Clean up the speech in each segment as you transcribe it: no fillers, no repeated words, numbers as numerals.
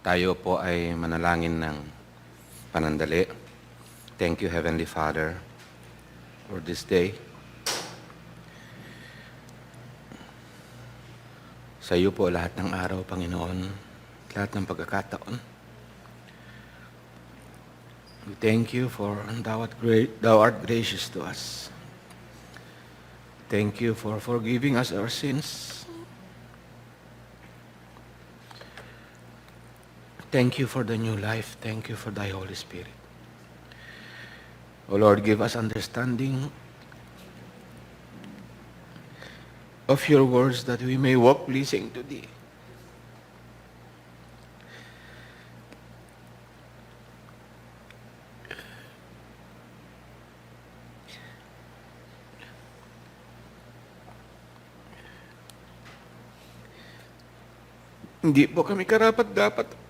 Tayo po ay manalangin ng panandali. Thank you, Heavenly Father, for this day. Sa iyo po lahat ng araw, Panginoon, lahat ng pagkakataon. We thank you for thou art gracious to us. Thank you for forgiving us our sins. Thank you for the new life. Thank you for thy Holy Spirit. O Lord, give us understanding of your words that we may walk pleasing to thee. Hindi po kami karapat-dapat.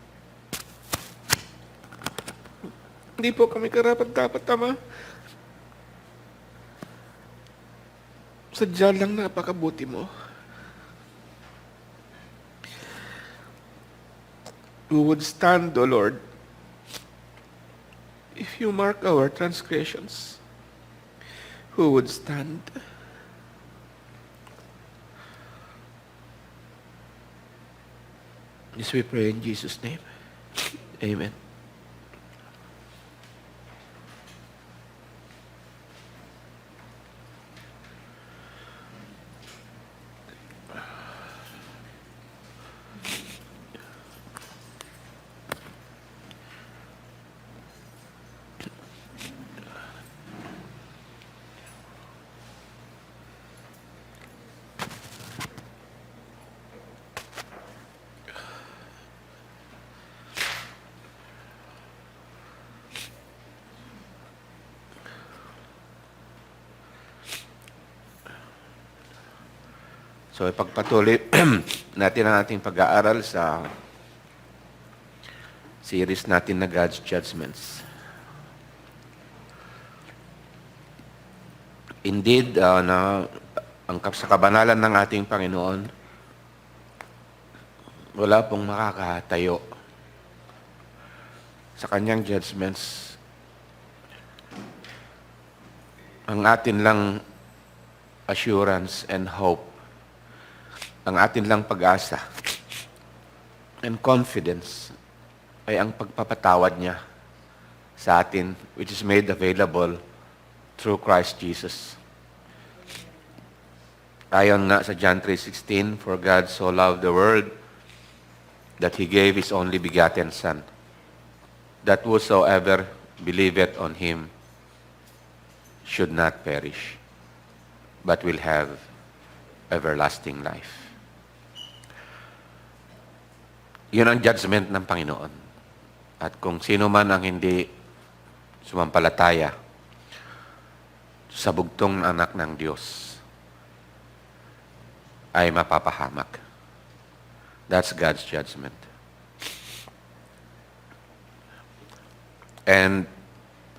Hindi po kami karapat-dapat, Ama. Sadya lang napakabuti mo. Who would stand, O Lord, if you mark our transgressions? Who would stand? This we pray in Jesus' name. Amen. So, ipagpatuloy natin ang ating pag-aaral sa series natin na God's Judgments. Indeed, sa kabanalan ng ating Panginoon, wala pong makakatayo sa kanyang judgments. Ang atin lang assurance and hope, ang atin lang pag-asa and confidence ay ang pagpapatawad niya sa atin, which is made available through Christ Jesus. Ayon nga sa John 3:16, for God so loved the world that He gave His only begotten Son, that whosoever believeth on Him should not perish, but will have everlasting life. Yun ang judgment ng Panginoon. At kung sino man ang hindi sumampalataya sa bugtong anak ng Diyos ay mapapahamak. That's God's judgment. And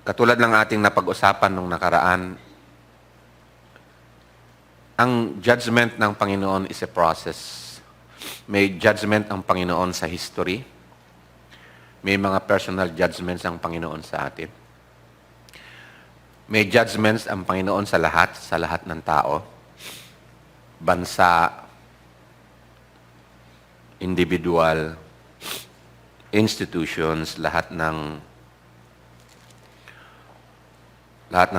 katulad ng ating napag-usapan nung nakaraan, ang judgment ng Panginoon is a process. May judgment ang Panginoon sa history. May mga personal judgments ang Panginoon sa atin. May judgments ang Panginoon sa lahat ng tao. Bansa, individual, institutions, lahat ng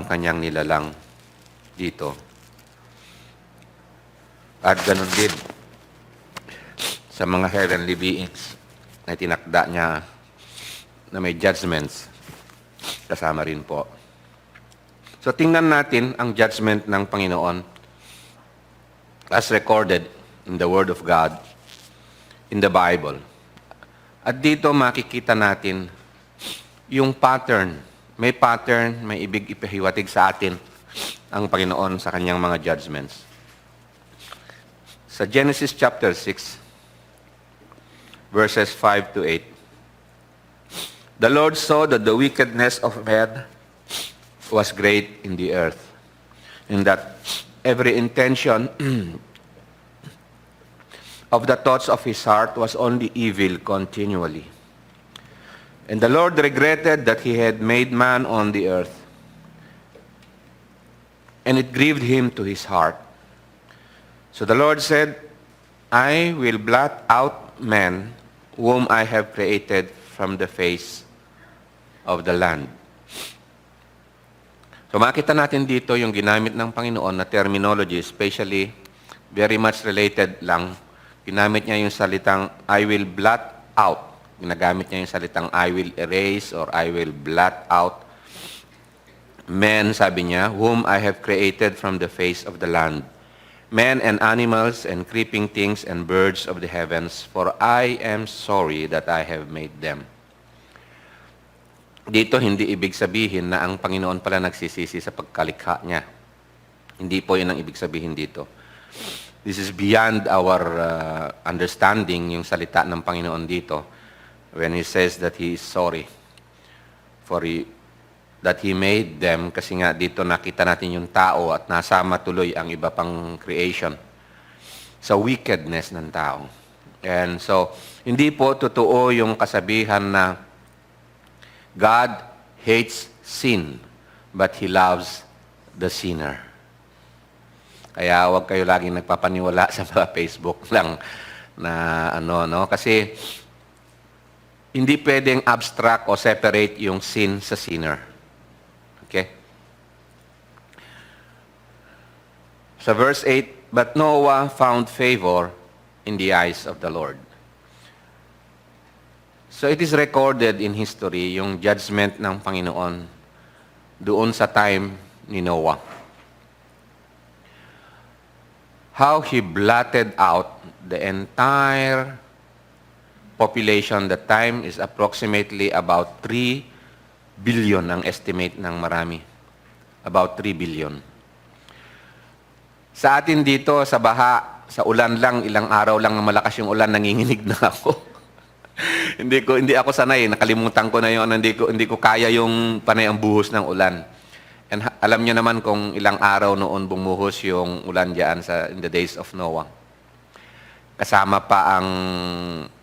kanyang nilalang dito. At ganun din sa mga heavenly beings na tinakda niya na may judgments, kasama rin po. So tingnan natin ang judgment ng Panginoon as recorded in the Word of God, in the Bible. At dito makikita natin yung pattern. May pattern, may ibig ipahiwatig sa atin ang Panginoon sa kanyang mga judgments. Sa Genesis chapter 6, verses 5 to 8. The Lord saw that the wickedness of man was great in the earth, and that every intention of the thoughts of his heart was only evil continually. And the Lord regretted that he had made man on the earth, and it grieved him to his heart. So the Lord said, I will blot out man whom I have created from the face of the land. So makita natin dito yung ginamit ng Panginoon na terminology, especially very much related lang. Ginamit niya yung salitang, I will blot out. Ginagamit niya yung salitang, I will erase or I will blot out men, sabi niya, whom I have created from the face of the land. Men and animals and creeping things and birds of the heavens, for I am sorry that I have made them. Dito hindi ibig sabihin na ang Panginoon pala nagsisisi sa pagkalikha niya. Hindi po yun ang ibig sabihin dito. This is beyond our understanding, yung salita ng Panginoon dito, when He says that He is sorry that He made them, kasi nga dito nakita natin yung tao at nasama tuloy ang iba pang creation sa wickedness ng tao. And so, hindi po totoo yung kasabihan na God hates sin, but He loves the sinner. Kaya huwag kayo laging nagpapaniwala sa mga Facebook lang na kasi hindi pwedeng abstract o separate yung sin sa sinner. Okay? Sa verse 8, but Noah found favor in the eyes of the Lord. So it is recorded in history yung judgment ng Panginoon doon sa time ni Noah. How he blotted out the entire population. The time is approximately about 3 billion ang estimate ng marami. About 3 billion. Sa atin dito, sa baha, sa ulan lang, ilang araw lang na malakas yung ulan, nanginginig na ako. hindi ako sanay, nakalimutan ko na yun, hindi ko kaya yung panay ang buhos ng ulan. And alam niyo naman kung ilang araw noon bumuhos yung ulan diyan in the days of Noah. Kasama pa ang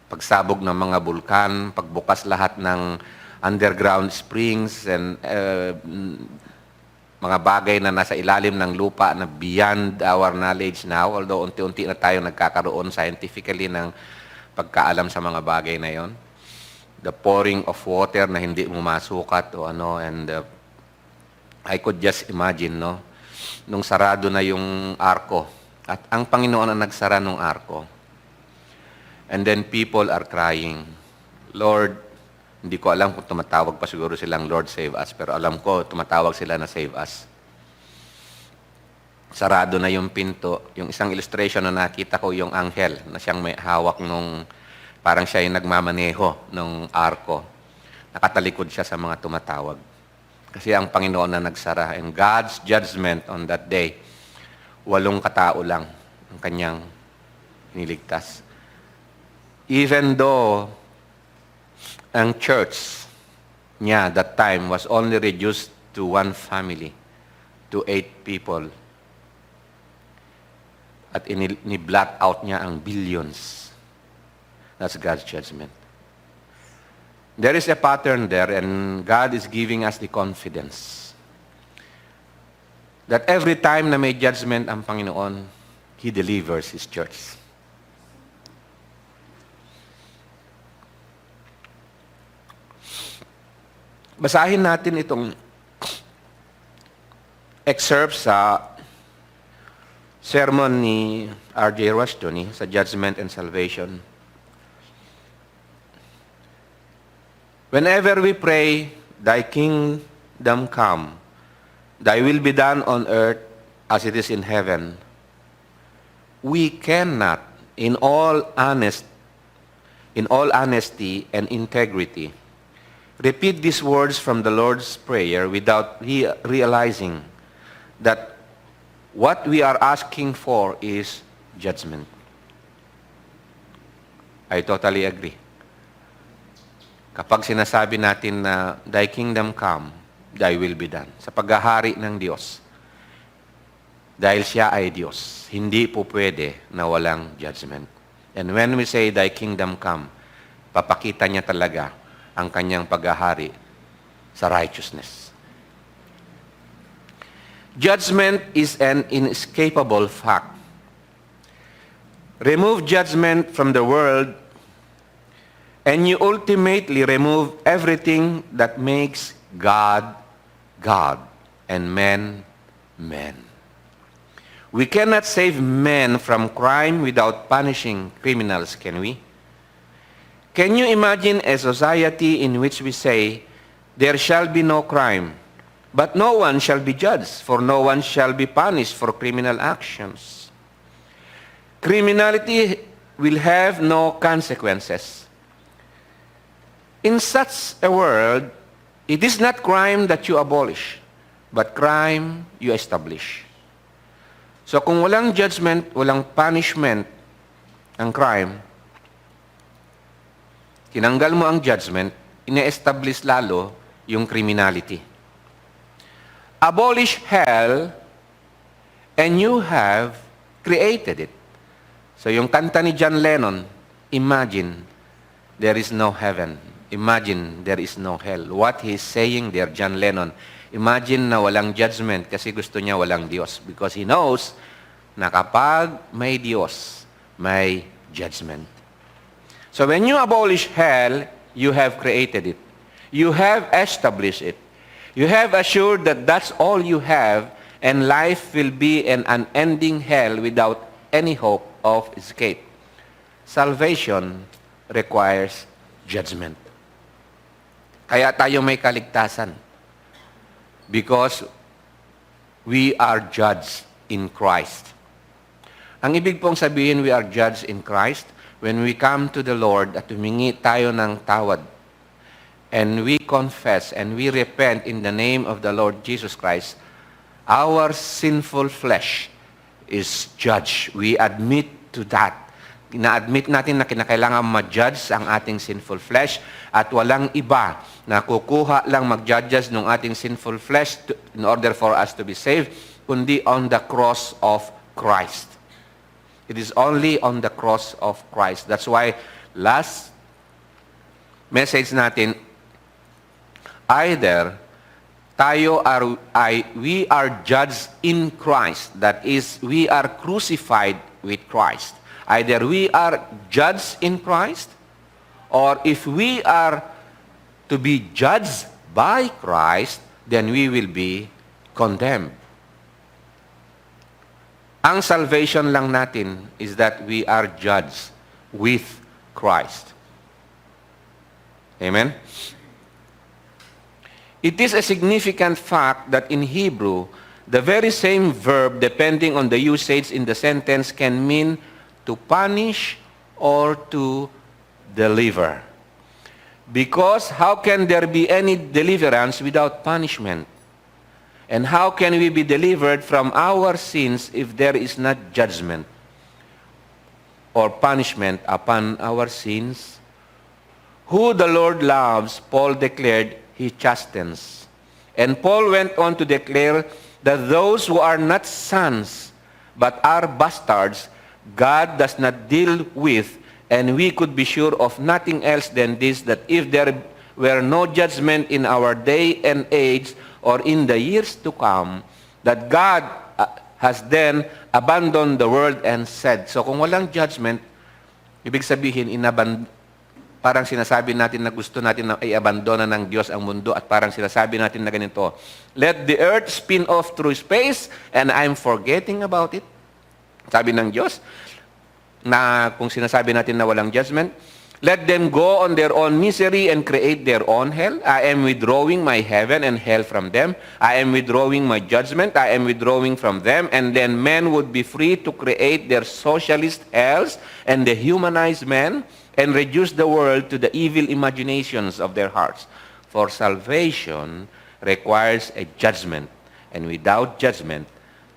pagsabog ng mga bulkan, pagbukas lahat ng underground springs and mga bagay na nasa ilalim ng lupa na beyond our knowledge now, although unti-unti na tayo nagkakaroon scientifically ng pagkaalam sa mga bagay na yon. The pouring of water na hindi mumasukat o and I could just imagine, nung sarado na yung arko at ang Panginoon ang nagsara ng arko. And then people are crying, Lord, hindi ko alam kung tumatawag pa siguro silang Lord save us, pero alam ko tumatawag sila na save us. Sarado na yung pinto. Yung isang illustration na nakita ko, yung anghel na siyang may hawak parang siya yung nagmamaneho ng arko. Nakatalikod siya sa mga tumatawag. Kasi ang Panginoon na nagsara. And God's judgment on that day, 8 katao lang ang kanyang niligtas. Even though ang church niya that time was only reduced to 1 family, to 8 people. At ni-blot out niya ang billions. That's God's judgment. There is a pattern there, and God is giving us the confidence that every time na may judgment ang Panginoon, He delivers His church. Basahin natin itong excerpt sa sermon ni R.J. Rushton sa Judgment and Salvation. Whenever we pray, Thy kingdom come, Thy will be done on earth as it is in heaven, we cannot, in all honesty and integrity, repeat these words from the Lord's Prayer without realizing that what we are asking for is judgment. I totally agree. Kapag sinasabi natin na Thy kingdom come, Thy will be done. Sa paghahari ng Diyos, dahil Siya ay Diyos, hindi po pwede na walang judgment. And when we say Thy kingdom come, papakita niya talaga ang kanyang paghahari sa righteousness. Judgment is an inescapable fact. Remove judgment from the world, and you ultimately remove everything that makes God, God, and men, men. We cannot save men from crime without punishing criminals, can we? Can you imagine a society in which we say, there shall be no crime, but no one shall be judged, for no one shall be punished for criminal actions? Criminality will have no consequences. In such a world, it is not crime that you abolish, but crime you establish. So kung walang judgment, walang punishment ang crime, tinanggal mo ang judgment, ine-establish lalo yung criminality. Abolish hell, and you have created it. So yung kanta ni John Lennon, imagine there is no heaven. Imagine there is no hell. What he's saying there, John Lennon, imagine na walang judgment kasi gusto niya walang Diyos. Because he knows na kapag may Diyos, may judgment. So when you abolish hell, you have created it. You have established it. You have assured that that's all you have, and life will be an unending hell without any hope of escape. Salvation requires judgment. Kaya tayo may kaligtasan. Because we are judged in Christ. Ang ibig pong sabihin we are judged in Christ, when we come to the Lord at humingi tayo ng tawad, and we confess and we repent in the name of the Lord Jesus Christ, our sinful flesh is judged. We admit to that. Na-admit natin na kinakailangan ma-judge ang ating sinful flesh at walang iba na kukuha lang mag-judges ng ating sinful flesh in order for us to be saved, kundi on the cross of Christ. It is only on the cross of Christ. That's why last message natin, either we are judged in Christ, that is, we are crucified with Christ. Either we are judged in Christ, or if we are to be judged by Christ, then we will be condemned. Ang salvation lang natin is that we are judged with Christ. Amen? It is a significant fact that in Hebrew, the very same verb, depending on the usage in the sentence, can mean to punish or to deliver. Because how can there be any deliverance without punishment? And how can we be delivered from our sins if there is not judgment or punishment upon our sins? Who the Lord loves, Paul declared, he chastens. And Paul went on to declare that those who are not sons but are bastards, God does not deal with, and we could be sure of nothing else than this, that if there were no judgment in our day and age or in the years to come, that God has then abandoned the world and said. So kung walang judgment, ibig sabihin, parang sinasabi natin na gusto natin na i-abandona ng Diyos ang mundo, at parang sinasabi natin na ganito, let the earth spin off through space and I'm forgetting about it. Sabi ng Diyos, na kung sinasabi natin na walang judgment, let them go on their own misery and create their own hell. I am withdrawing my heaven and hell from them. I am withdrawing my judgment. I am withdrawing from them. And then men would be free to create their socialist hells and dehumanize men and reduce the world to the evil imaginations of their hearts. For salvation requires a judgment. And without judgment,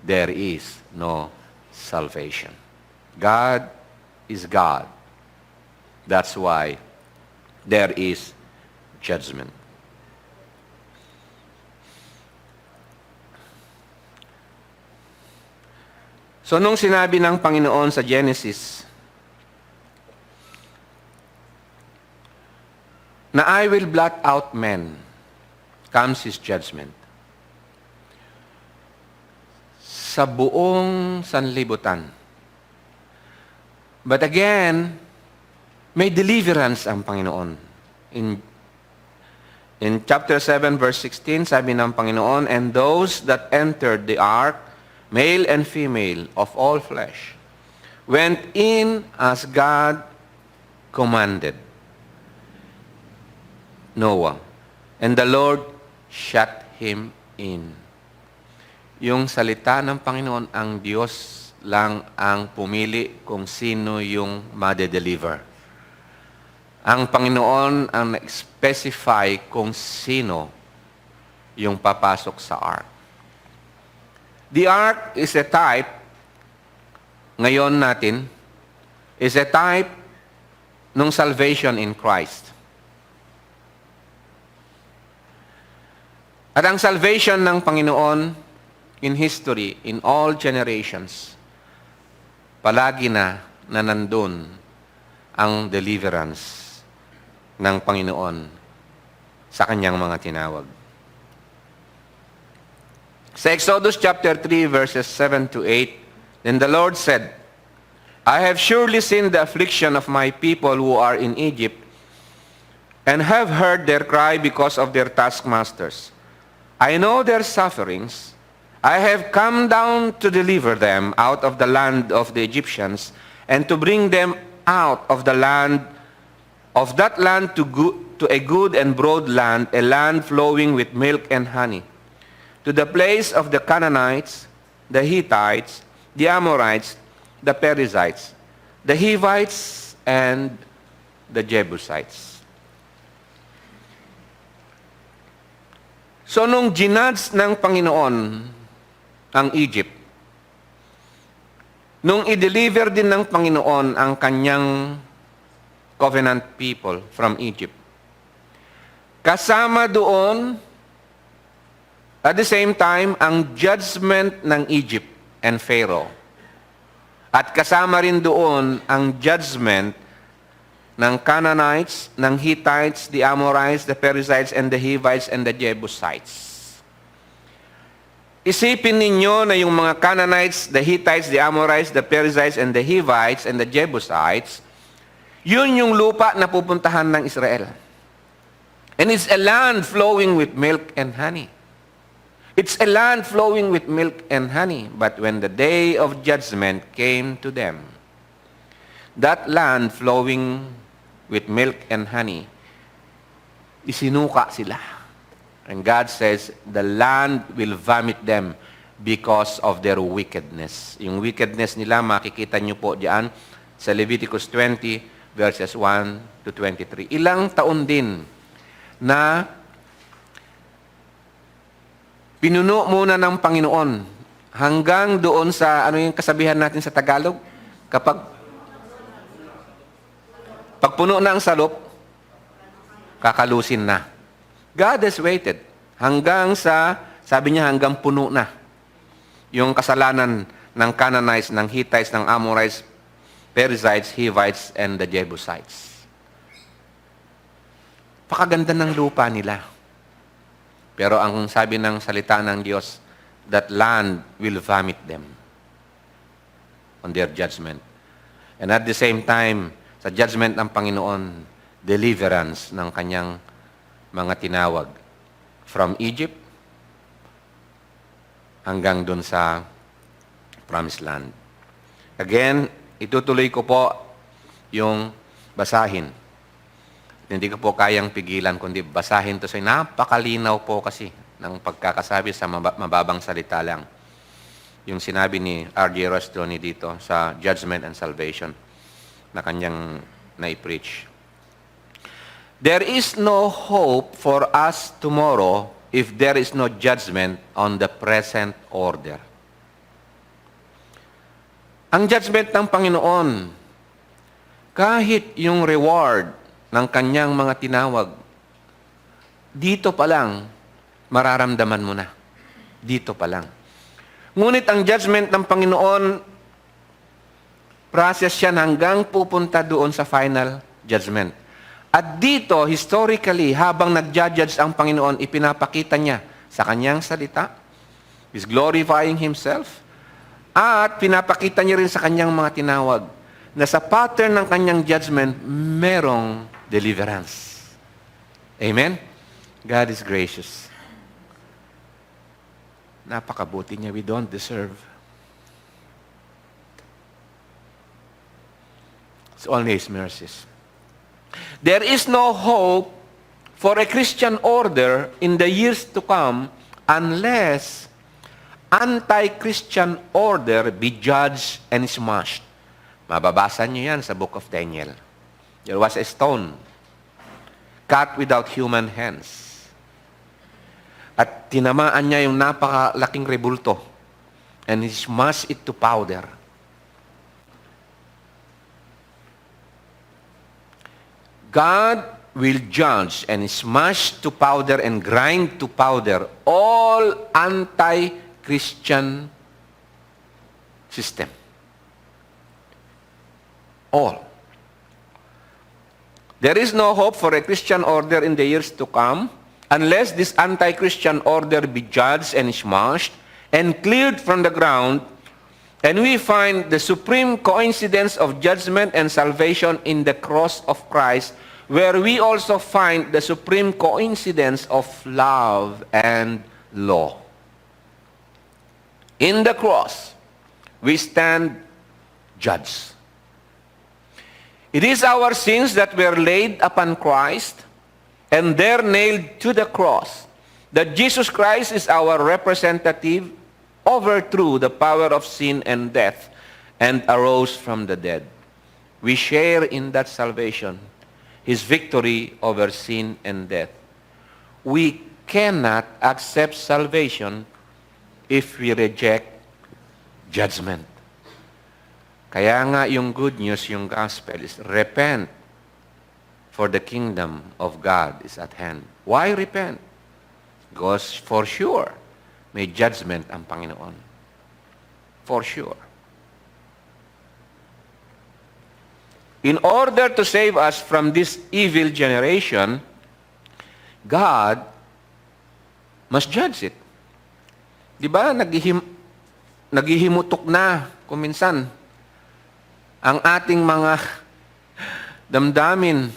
there is no salvation. God is God. That's why there is judgment. So nung sinabi ng Panginoon sa Genesis na I will blot out men, comes His judgment. Sa buong sanlibutan. But again, may deliverance ang Panginoon. In chapter 7, verse 16, sabi ng Panginoon, "And those that entered the ark, male and female of all flesh, went in as God commanded Noah, and the Lord shut him in." Yung salita ng Panginoon, ang Diyos lang ang pumili kung sino yung made-deliver. Ang Panginoon ang na-specify kung sino yung papasok sa ark. The ark is a type, ngayon natin, is a type ng salvation in Christ. At ang salvation ng Panginoon in history, in all generations, palagi na nandun ang deliverance ng Panginoon sa kanyang mga tinawag. Sa Exodus chapter 3, verses 7 to 8, "Then the Lord said, I have surely seen the affliction of my people who are in Egypt, and have heard their cry because of their taskmasters. I know their sufferings. I have come down to deliver them out of the land of the Egyptians, and to bring them out of the land of that land to a good and broad land, a land flowing with milk and honey, to the place of the Canaanites, the Hittites, the Amorites, the Perizzites, the Hivites, and the Jebusites." So nung ginudge ng Panginoon ang Egypt, nung i-deliver din ng Panginoon ang kanyang covenant people from Egypt, kasama doon, at the same time, ang judgment ng Egypt and Pharaoh. At kasama rin doon ang judgment ng Canaanites, ng Hittites, the Amorites, the Perizzites, and the Hivites, and the Jebusites. Isipin ninyo na yung mga Canaanites, the Hittites, the Amorites, the Perizzites, and the Hivites, and the Jebusites, yun yung lupa na pupuntahan ng Israel. And it's a land flowing with milk and honey. It's a land flowing with milk and honey. But when the day of judgment came to them, that land flowing with milk and honey, isinuka sila. And God says, the land will vomit them because of their wickedness. Yung wickedness nila, makikita nyo po diyan sa Leviticus 20, verses 1 to 23. Ilang taon din na pinuno muna ng Panginoon hanggang doon sa, ano yung kasabihan natin sa Tagalog? Pag puno na ang salop, kakalusin na. God has waited hanggang sa, sabi niya, hanggang puno na yung kasalanan ng Canaanites, ng Hittites, ng Amorites, Perizzites, Hivites, and the Jebusites. Pakaganda ng lupa nila. Pero ang sabi ng salita ng Diyos, that land will vomit them on their judgment. And at the same time, sa judgment ng Panginoon, deliverance ng kanyang mga tinawag from Egypt hanggang dun sa Promised Land. Again, itutuloy ko po yung basahin. Hindi ko po kayang pigilan, kundi basahin to sa napakalinaw po kasi ng pagkakasabi sa mababang salita lang. Yung sinabi ni R.J. Rostoni dito sa Judgment and Salvation na kanyang na-preach. "There is no hope for us tomorrow if there is no judgment on the present order." Ang judgment ng Panginoon, kahit yung reward ng kanyang mga tinawag, dito pa lang, mararamdaman mo na. Dito pa lang. Ngunit ang judgment ng Panginoon, process yan hanggang pupunta doon sa final judgment. At dito, historically, habang nag-judge ang Panginoon, ipinapakita niya sa kanyang salita, He's glorifying Himself, at pinapakita niya rin sa kanyang mga tinawag na sa pattern ng kanyang judgment, merong deliverance. Amen? God is gracious. Napakabuti niya. We don't deserve. It's only His mercies. There is no hope for a Christian order in the years to come unless anti-Christian order be judged and smashed. Mababasa niyo yan sa book of Daniel. There was a stone cut without human hands. At tinamaan niya yung napakalaking rebulto and he smashed it to powder. God will judge and smash to powder and grind to powder all anti-Christian system. All. There is no hope for a Christian order in the years to come unless this anti-Christian order be judged and smashed and cleared from the ground, and we find the supreme coincidence of judgment and salvation in the cross of Christ, where we also find the supreme coincidence of love and law. In the cross, we stand judged. It is our sins that were laid upon Christ and there nailed to the cross, that Jesus Christ is our representative, overthrew the power of sin and death, and arose from the dead. We share in that salvation, His victory over sin and death. We cannot accept salvation if we reject judgment. Kaya nga yung good news, yung gospel is repent, for the kingdom of God is at hand. Why repent? Because for sure, may judgment ang Panginoon. For sure. In order to save us from this evil generation, God must judge it. Di ba, naghihimutok na kuminsan ang ating mga damdamin.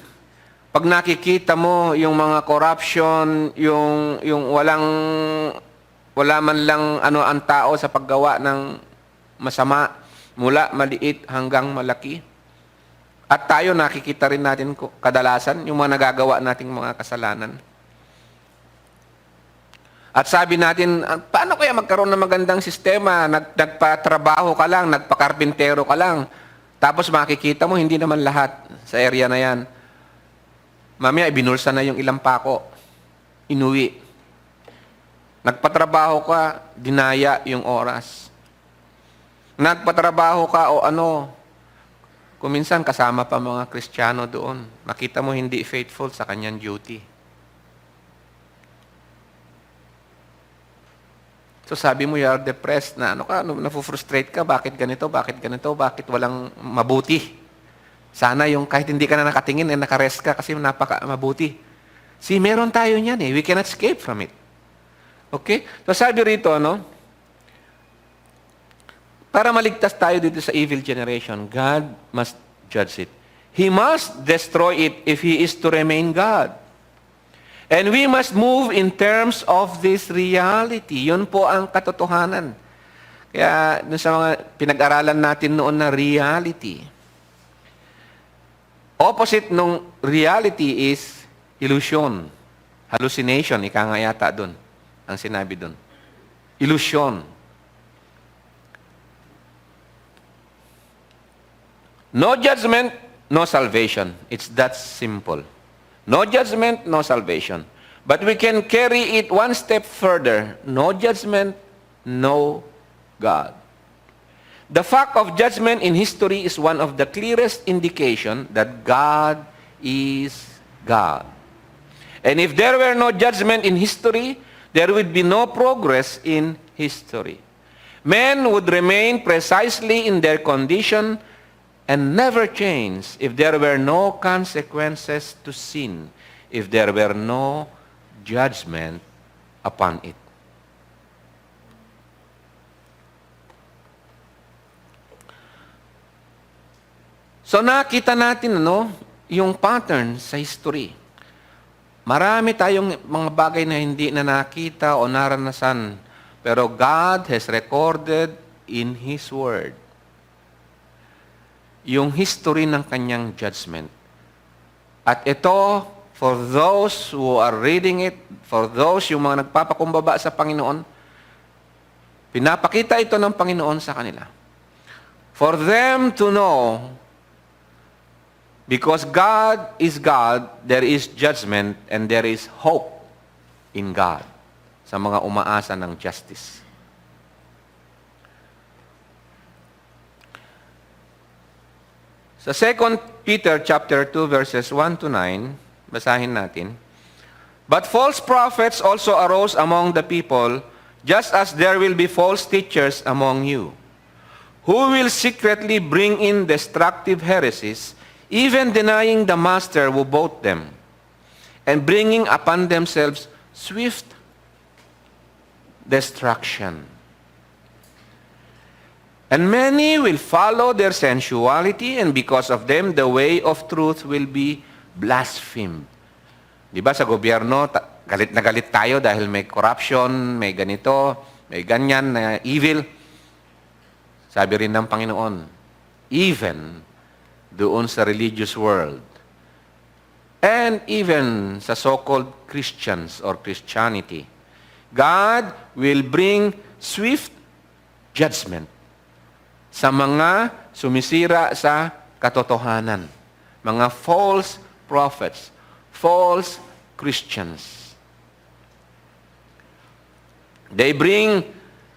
Pag nakikita mo yung mga corruption, yung wala man lang ang tao sa paggawa ng masama, mula maliit hanggang malaki. At tayo nakikita rin natin kadalasan yung mga nagagawa nating mga kasalanan. At sabi natin, paano kaya magkaroon ng magandang sistema? Nagpatrabaho ka lang, nagpakarpintero ka lang. Tapos makikita mo, hindi naman lahat sa area na yan. Mamaya, ibinulsa na yung ilang pako. Inuwi. Nagpatrabaho ka, dinaya yung oras. Nagpatrabaho ka o kuminsan kasama pa mga Kristiyano doon. Makita mo hindi faithful sa kanyang duty. So sabi mo, you are depressed na nafu-frustrate ka, bakit ganito, bakit walang mabuti. Sana yung kahit hindi ka na nakatingin, nakarest ka kasi mabuti. See, meron tayo niyan We cannot escape from it. Okay? So sabi rito, para maligtas tayo dito sa evil generation, God must judge it. He must destroy it if He is to remain God. And we must move in terms of this reality. Yun po ang katotohanan. Kaya dun sa mga pinag-aralan natin noon na reality. Opposite nung reality is illusion. Hallucination, ika nga yata dun. Ang sinabi dun. Illusion. No judgment, no salvation. It's that simple. No judgment, no salvation. But we can carry it one step further. No judgment, no God. The fact of judgment in history is one of the clearest indication that God is God. And if there were no judgment in history, there would be no progress in history. Men would remain precisely in their condition and never change if there were no consequences to sin, if there were no judgment upon it. So nakita natin yung pattern sa history. Marami tayong mga bagay na hindi na nakita o naranasan, pero God has recorded in His Word yung history ng kanyang judgment. At ito, for those who are reading it, for those yung mga nagpapakumbaba sa Panginoon, pinapakita ito ng Panginoon sa kanila. For them to know, because God is God, there is judgment and there is hope in God sa mga umaasa ng justice. Sa 2 Peter chapter 2 verses 1 to 9, basahin natin. But false prophets also arose among the people, just as there will be false teachers among you, who will secretly bring in destructive heresies, even denying the master who bought them, and bringing upon themselves swift destruction. And many will follow their sensuality, and because of them, the way of truth will be blasphemed. Di ba sa gobyerno, galit na galit tayo dahil may corruption, may ganito, may ganyan na evil. Sabi rin ng Panginoon, even doon sa religious world, and even sa so-called Christians or Christianity, God will bring swift judgment sa mga sumisira sa katotohanan, mga false prophets, false Christians. They bring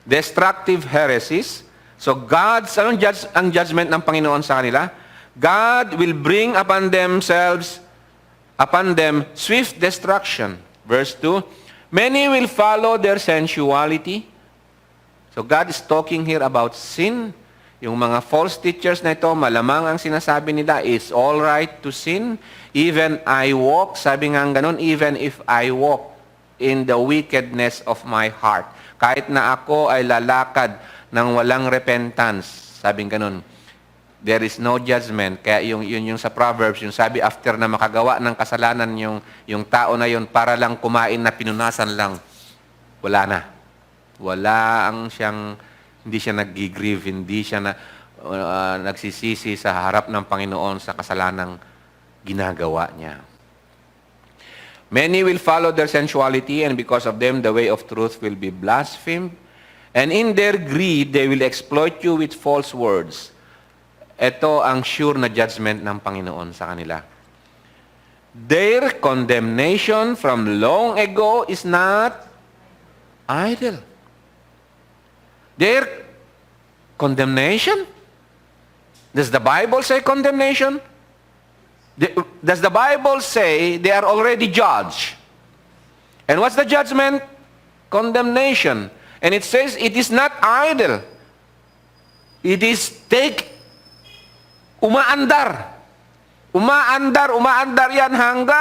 destructive heresies. So God's ang judgment ng Panginoon sa kanila, God will bring upon them swift destruction. Verse 2, many will follow their sensuality. So God is talking here about sin. Yung mga false teachers na ito, malamang ang sinasabi nila is all right to sin. Even I walk, sabi nga ganun, even if I walk in the wickedness of my heart. Kahit na ako ay lalakad ng walang repentance, sabi ganun, there is no judgment. Kaya yun sa Proverbs, yung sabi after na makagawa ng kasalanan yung tao na yun para lang kumain na pinunasan lang, wala na. Wala ang hindi siya nag-grieve, hindi siya nagsisisi sa harap ng Panginoon sa kasalanang ginagawa niya. Many will follow their sensuality, and because of them, the way of truth will be blasphemed. And in their greed, they will exploit you with false words. Ito ang sure na judgment ng Panginoon sa kanila. Their condemnation from long ago is not idle. Their condemnation? Does the Bible say condemnation? Does the Bible say they are already judged? And what's the judgment? Condemnation. And it says it is not idle. It is umaandar. Umaandar yan hanggang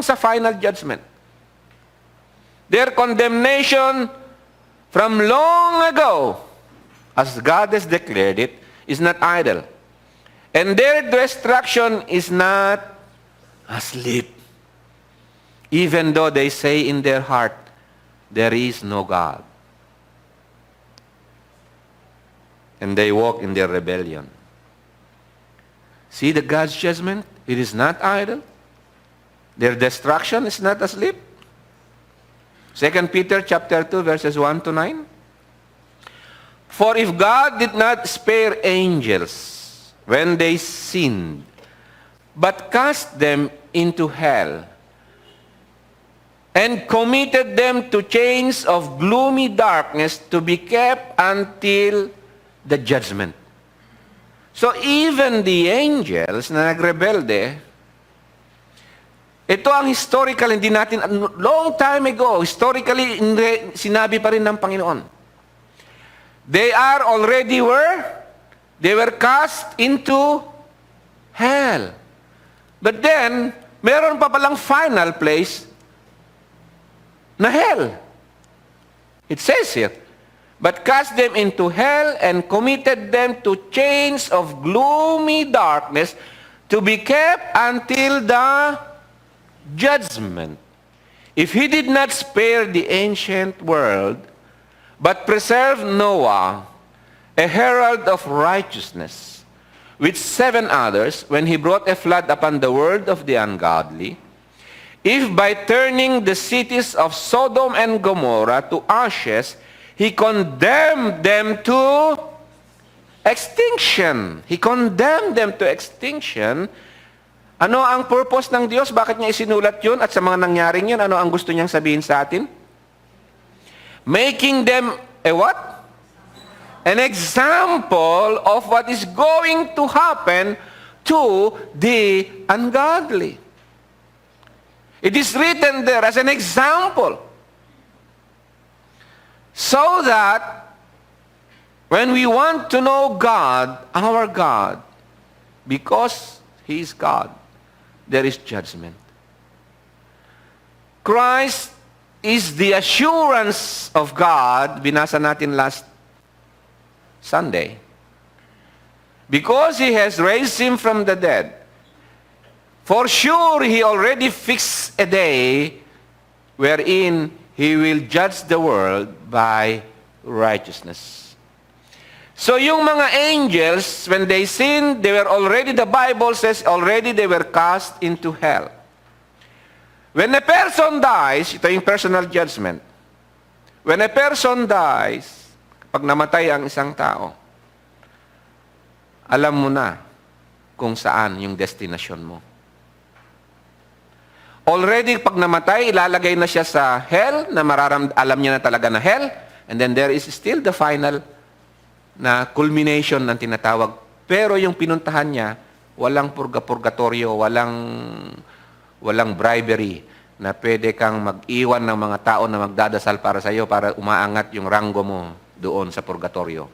sa final judgment. Their condemnation from long ago, as God has declared it, is not idle. And their destruction is not asleep. Even though they say in their heart, there is no God. And they walk in their rebellion. See the God's judgment? It is not idle. Their destruction is not asleep. 2 Peter chapter 2 verses 1 to 9. For if God did not spare angels when they sinned, but cast them into hell, and committed them to chains of gloomy darkness to be kept until the judgment. So even the angels na nagrebelde, ito ang historical, hindi natin, long time ago, historically, sinabi pa rin ng Panginoon. They are already were They were cast into hell. But then, meron pa palang final place na hell. It says here, but cast them into hell and committed them to chains of gloomy darkness to be kept until the judgment. If he did not spare the ancient world, but preserved Noah, a herald of righteousness, with 7 others, when he brought a flood upon the world of the ungodly, if by turning the cities of Sodom and Gomorrah to ashes, he condemned them to extinction. He condemned them to extinction. Ano ang purpose ng Diyos? Bakit niya isinulat yun? At sa mga nangyaring yun, ano ang gusto niyang sabihin sa atin? Making them a what? An example of what is going to happen to the ungodly. It is written there as an example. So that when we want to know God, our God, because He is God, there is judgment. Christ is the assurance of God. Binasa natin last Sunday. Because He has raised Him from the dead, for sure, He already fixed a day wherein He will judge the world by righteousness. So yung mga angels, when they sinned, they were already, the Bible says, already they were cast into hell. When a person dies, ito yung personal judgment. When a person dies, pag namatay ang isang tao, alam mo na kung saan yung destination mo. Already, pag namatay, ilalagay na siya sa hell, na alam niya na talaga na hell, and then there is still the final na culmination ng tinatawag. Pero yung pinuntahan niya, walang purgatorio, walang bribery, na pwede kang mag-iwan ng mga tao na magdadasal para sa iyo para umaangat yung ranggo mo doon sa purgatorio.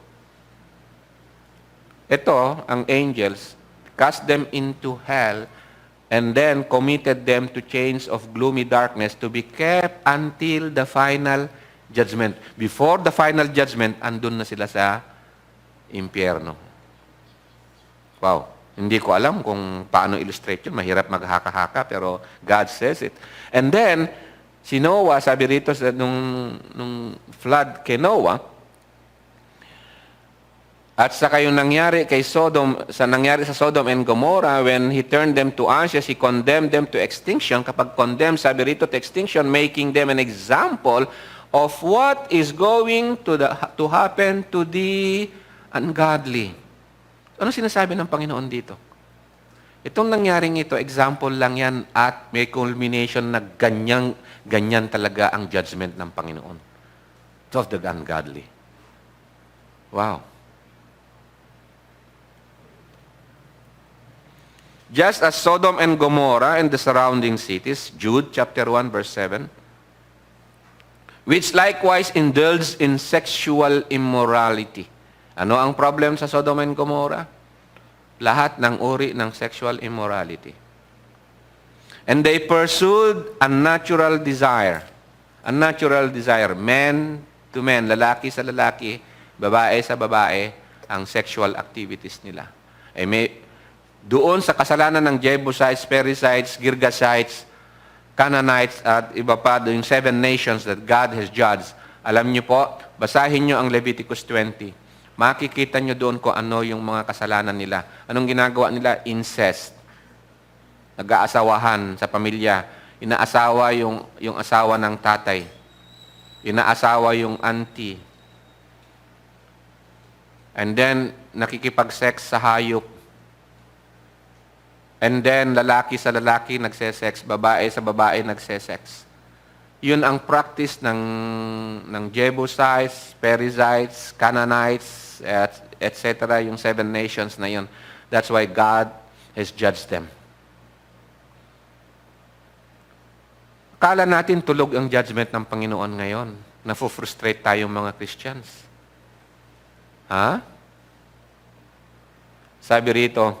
Ito, ang angels, cast them into hell, and then committed them to chains of gloomy darkness to be kept until the final judgment. Before the final judgment, andun na sila sa impyerno. Wow. Hindi ko alam kung paano illustrate yun. Mahirap maghaka-haka, pero God says it. And then, si Noah, sabi rito nung flood kay Noah, at saka yung nangyari sa Sodom and Gomorrah, when he turned them to ashes, he condemned them to extinction. Kapag condemned, sabi rito to extinction, making them an example of what is going to happen to the ungodly. Ano sinasabi ng Panginoon dito? Itong nangyaring ito, example lang yan at may culmination na ganyan talaga ang judgment ng Panginoon. Of the ungodly. Wow. Just as Sodom and Gomorrah and the surrounding cities, Jude chapter 1 verse 7, which likewise indulged in sexual immorality. Ano ang problem sa Sodom and Gomorrah? Lahat ng uri ng sexual immorality. And they pursued unnatural desire. Unnatural desire, men to men, lalaki sa lalaki, babae sa babae, ang sexual activities nila. Doon sa kasalanan ng Jebusites, Perizzites, Girgashites, Canaanites, at iba pa, yung 7 nations that God has judged. Alam niyo po, basahin niyo ang Leviticus 20. Makikita niyo doon kung ano yung mga kasalanan nila. Anong ginagawa nila? Incest. Nag-aasawahan sa pamilya. Inaasawa yung asawa ng tatay. Inaasawa yung auntie. And then, nakikipag-sex sa hayop. And then, lalaki sa lalaki nagsesex, babae sa babae nagsesex. Yun ang practice ng Jebusites, Perizzites, Canaanites, etc. Yung 7 nations na yun. That's why God has judged them. Akala natin tulog ang judgment ng Panginoon ngayon. Nafo-frustrate tayong mga Christians. Ha? Sabi rito,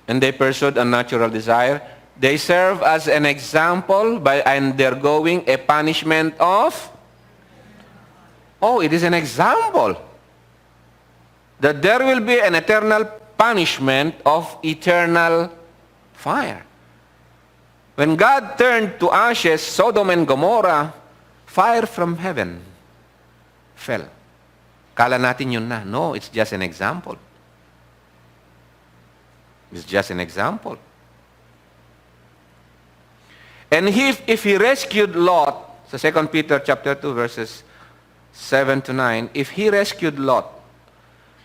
and they pursued a natural desire. They serve as an example by undergoing a punishment of... Oh, it is an example that there will be an eternal punishment of eternal fire. When God turned to ashes Sodom and Gomorrah, fire from heaven fell. Kala natin yun na. No, it's just an example. It's just an example. And if he rescued Lot, sa 2 Peter chapter 2 verses 7 to 9, if he rescued Lot,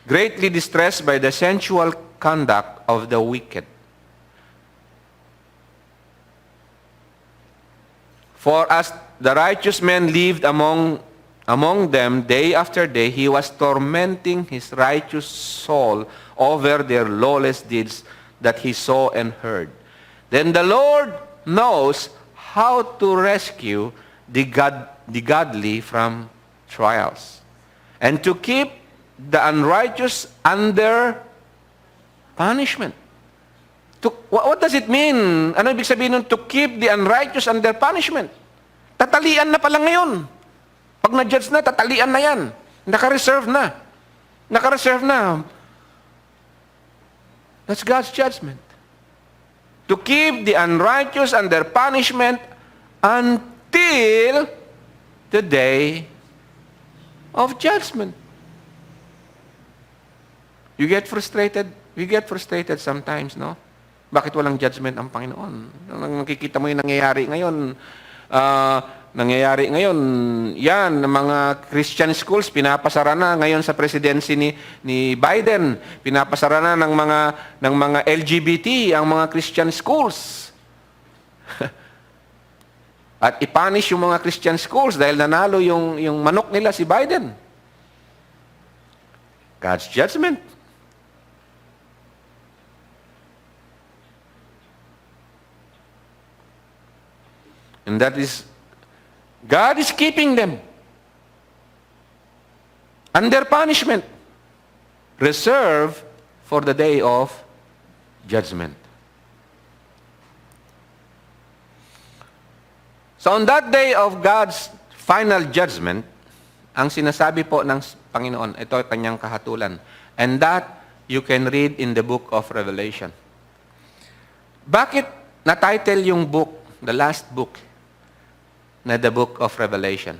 greatly distressed by the sensual conduct of the wicked. For as the righteous man lived among them day after day, he was tormenting his righteous soul over their lawless deeds that he saw and heard. Then the Lord knows how to rescue the godly from trials, and to keep the unrighteous under punishment. What does it mean? Ano ibig sabihin nun, to keep the unrighteous under punishment? Tatalian na pala ngayon. Pag na-judge na, tatalian na yan. Naka-reserve na. Naka-reserve na. That's God's judgment. To keep the unrighteous under punishment until the day of judgment. You get frustrated? We get frustrated sometimes, no? Bakit walang judgment ang Panginoon? Nakikita mo yung nangyayari ngayon. Yan, mga Christian schools, pinapasara na ngayon sa presidency ni Biden. Pinapasara na ng mga LGBT ang mga Christian schools. At ipanish yung mga Christian schools dahil nanalo yung manok nila si Biden. God's judgment. And that is, God is keeping them under punishment, reserved for the day of judgment. So on that day of God's final judgment, ang sinasabi po ng Panginoon, ito ay kanyang kahatulan. And that you can read in the book of Revelation. Bakit na-title yung book, the last book, na the book of Revelation?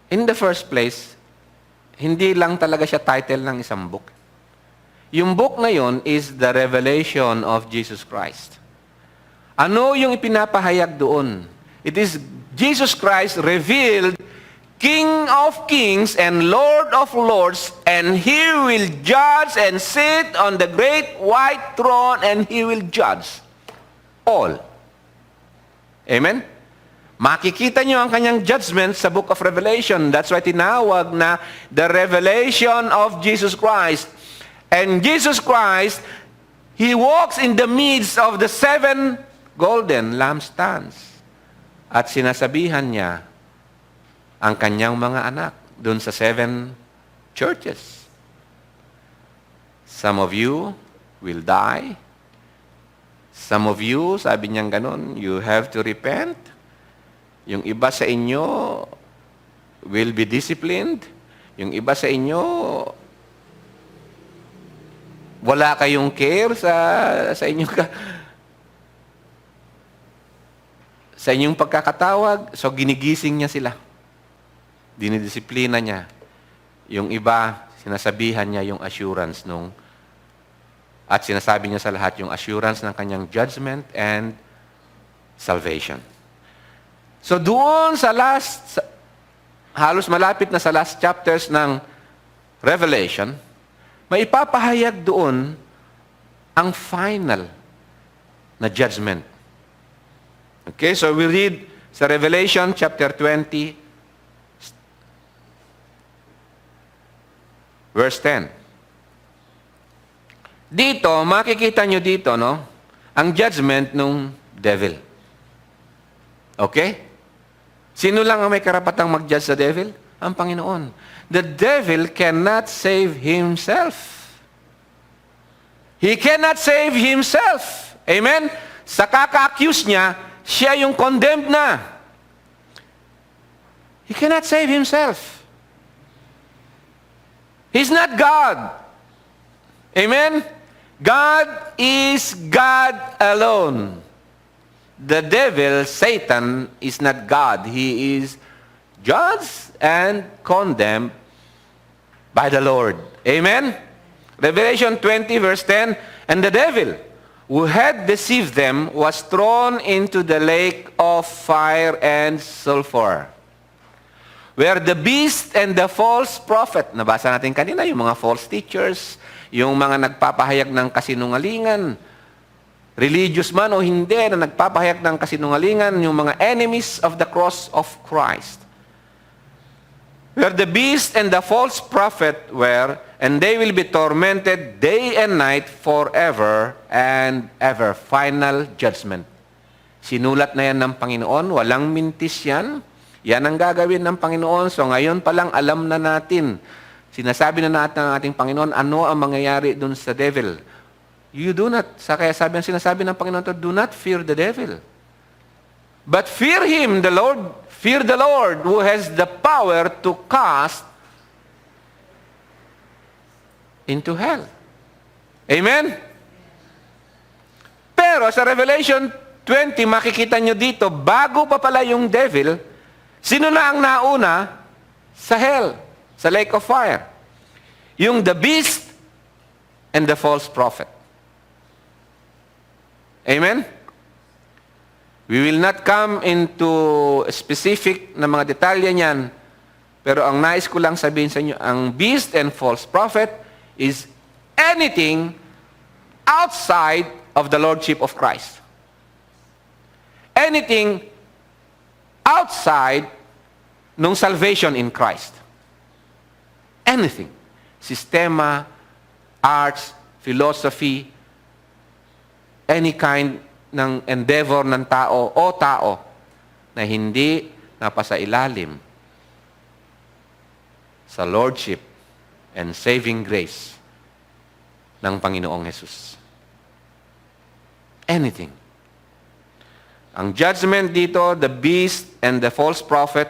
In the first place, hindi lang talaga siya title ng isang book. Yung book na yun is the revelation of Jesus Christ. Ano yung ipinapahayag doon? It is Jesus Christ revealed, King of kings and Lord of lords, and He will judge and sit on the great white throne, and He will judge all. Amen? Makikita nyo ang kanyang judgment sa book of Revelation. That's why tinawag na the revelation of Jesus Christ. And Jesus Christ, He walks in the midst of the 7 golden lampstands. At sinasabihan niya ang kanyang mga anak dun sa 7 churches. Some of you will die. Some of you, sabi niyang ganun, you have to repent. Yung iba sa inyo will be disciplined. Yung iba sa inyo, wala kayong care sa inyong sa inyong pagkakatawag. So ginigising niya sila. Dinidisiplina niya. Yung iba, sinasabihan niya yung assurance at sinasabi niya sa lahat yung assurance ng kanyang judgment and salvation. So doon sa halos malapit na sa last chapters ng Revelation, may ipapahayag doon ang final na judgment. Okay, so we read sa Revelation chapter 20, verse 10. Dito, makikita nyo dito, no? Ang judgment ng devil. Okay? Sino lang ang may karapatang mag-judge sa devil? ang Panginoon. The devil cannot save himself. He cannot save himself. Amen? Sa kaka-accuse niya, siya yung condemned na. He cannot save himself. He's not God. Amen? God is God alone. The devil, Satan, is not God. He is judged and condemned by the Lord. Amen? Revelation 20 verse 10, and the devil who had deceived them was thrown into the lake of fire and sulfur, where the beast and the false prophet, nabasa natin kanina, yung mga false teachers, yung mga nagpapahayag ng kasinungalingan, religious man o hindi, na nagpapahayag ng kasinungalingan, yung mga enemies of the cross of Christ, where the beast and the false prophet were, and they will be tormented day and night forever and ever. Final judgment. Sinulat na yan ng Panginoon, walang mintis yan. Yan ang gagawin ng Panginoon. So ngayon pa lang alam na natin, sinasabi na natin ng ating Panginoon, ano ang mangyayari dun sa devil. You do not, kaya sinasabi ng Panginoon to, do not fear the devil. But fear him, the Lord, fear the Lord who has the power to cast into hell. Amen? Pero sa Revelation 20, makikita nyo dito, bago pa pala yung devil, sino na ang nauna sa hell, sa lake of fire? Yung the beast and the false prophet. Amen? We will not come into specific na mga detalye niyan, pero ang nais ko lang sabihin sa inyo, ang beast and false prophet is anything outside of the Lordship of Christ. Anything outside ng salvation in Christ. Anything. Sistema, arts, philosophy, any kind ng endeavor ng tao o tao na hindi napasailalim sa Lordship and saving grace ng Panginoong Jesus. Anything. Ang judgment dito, the beast and the false prophet,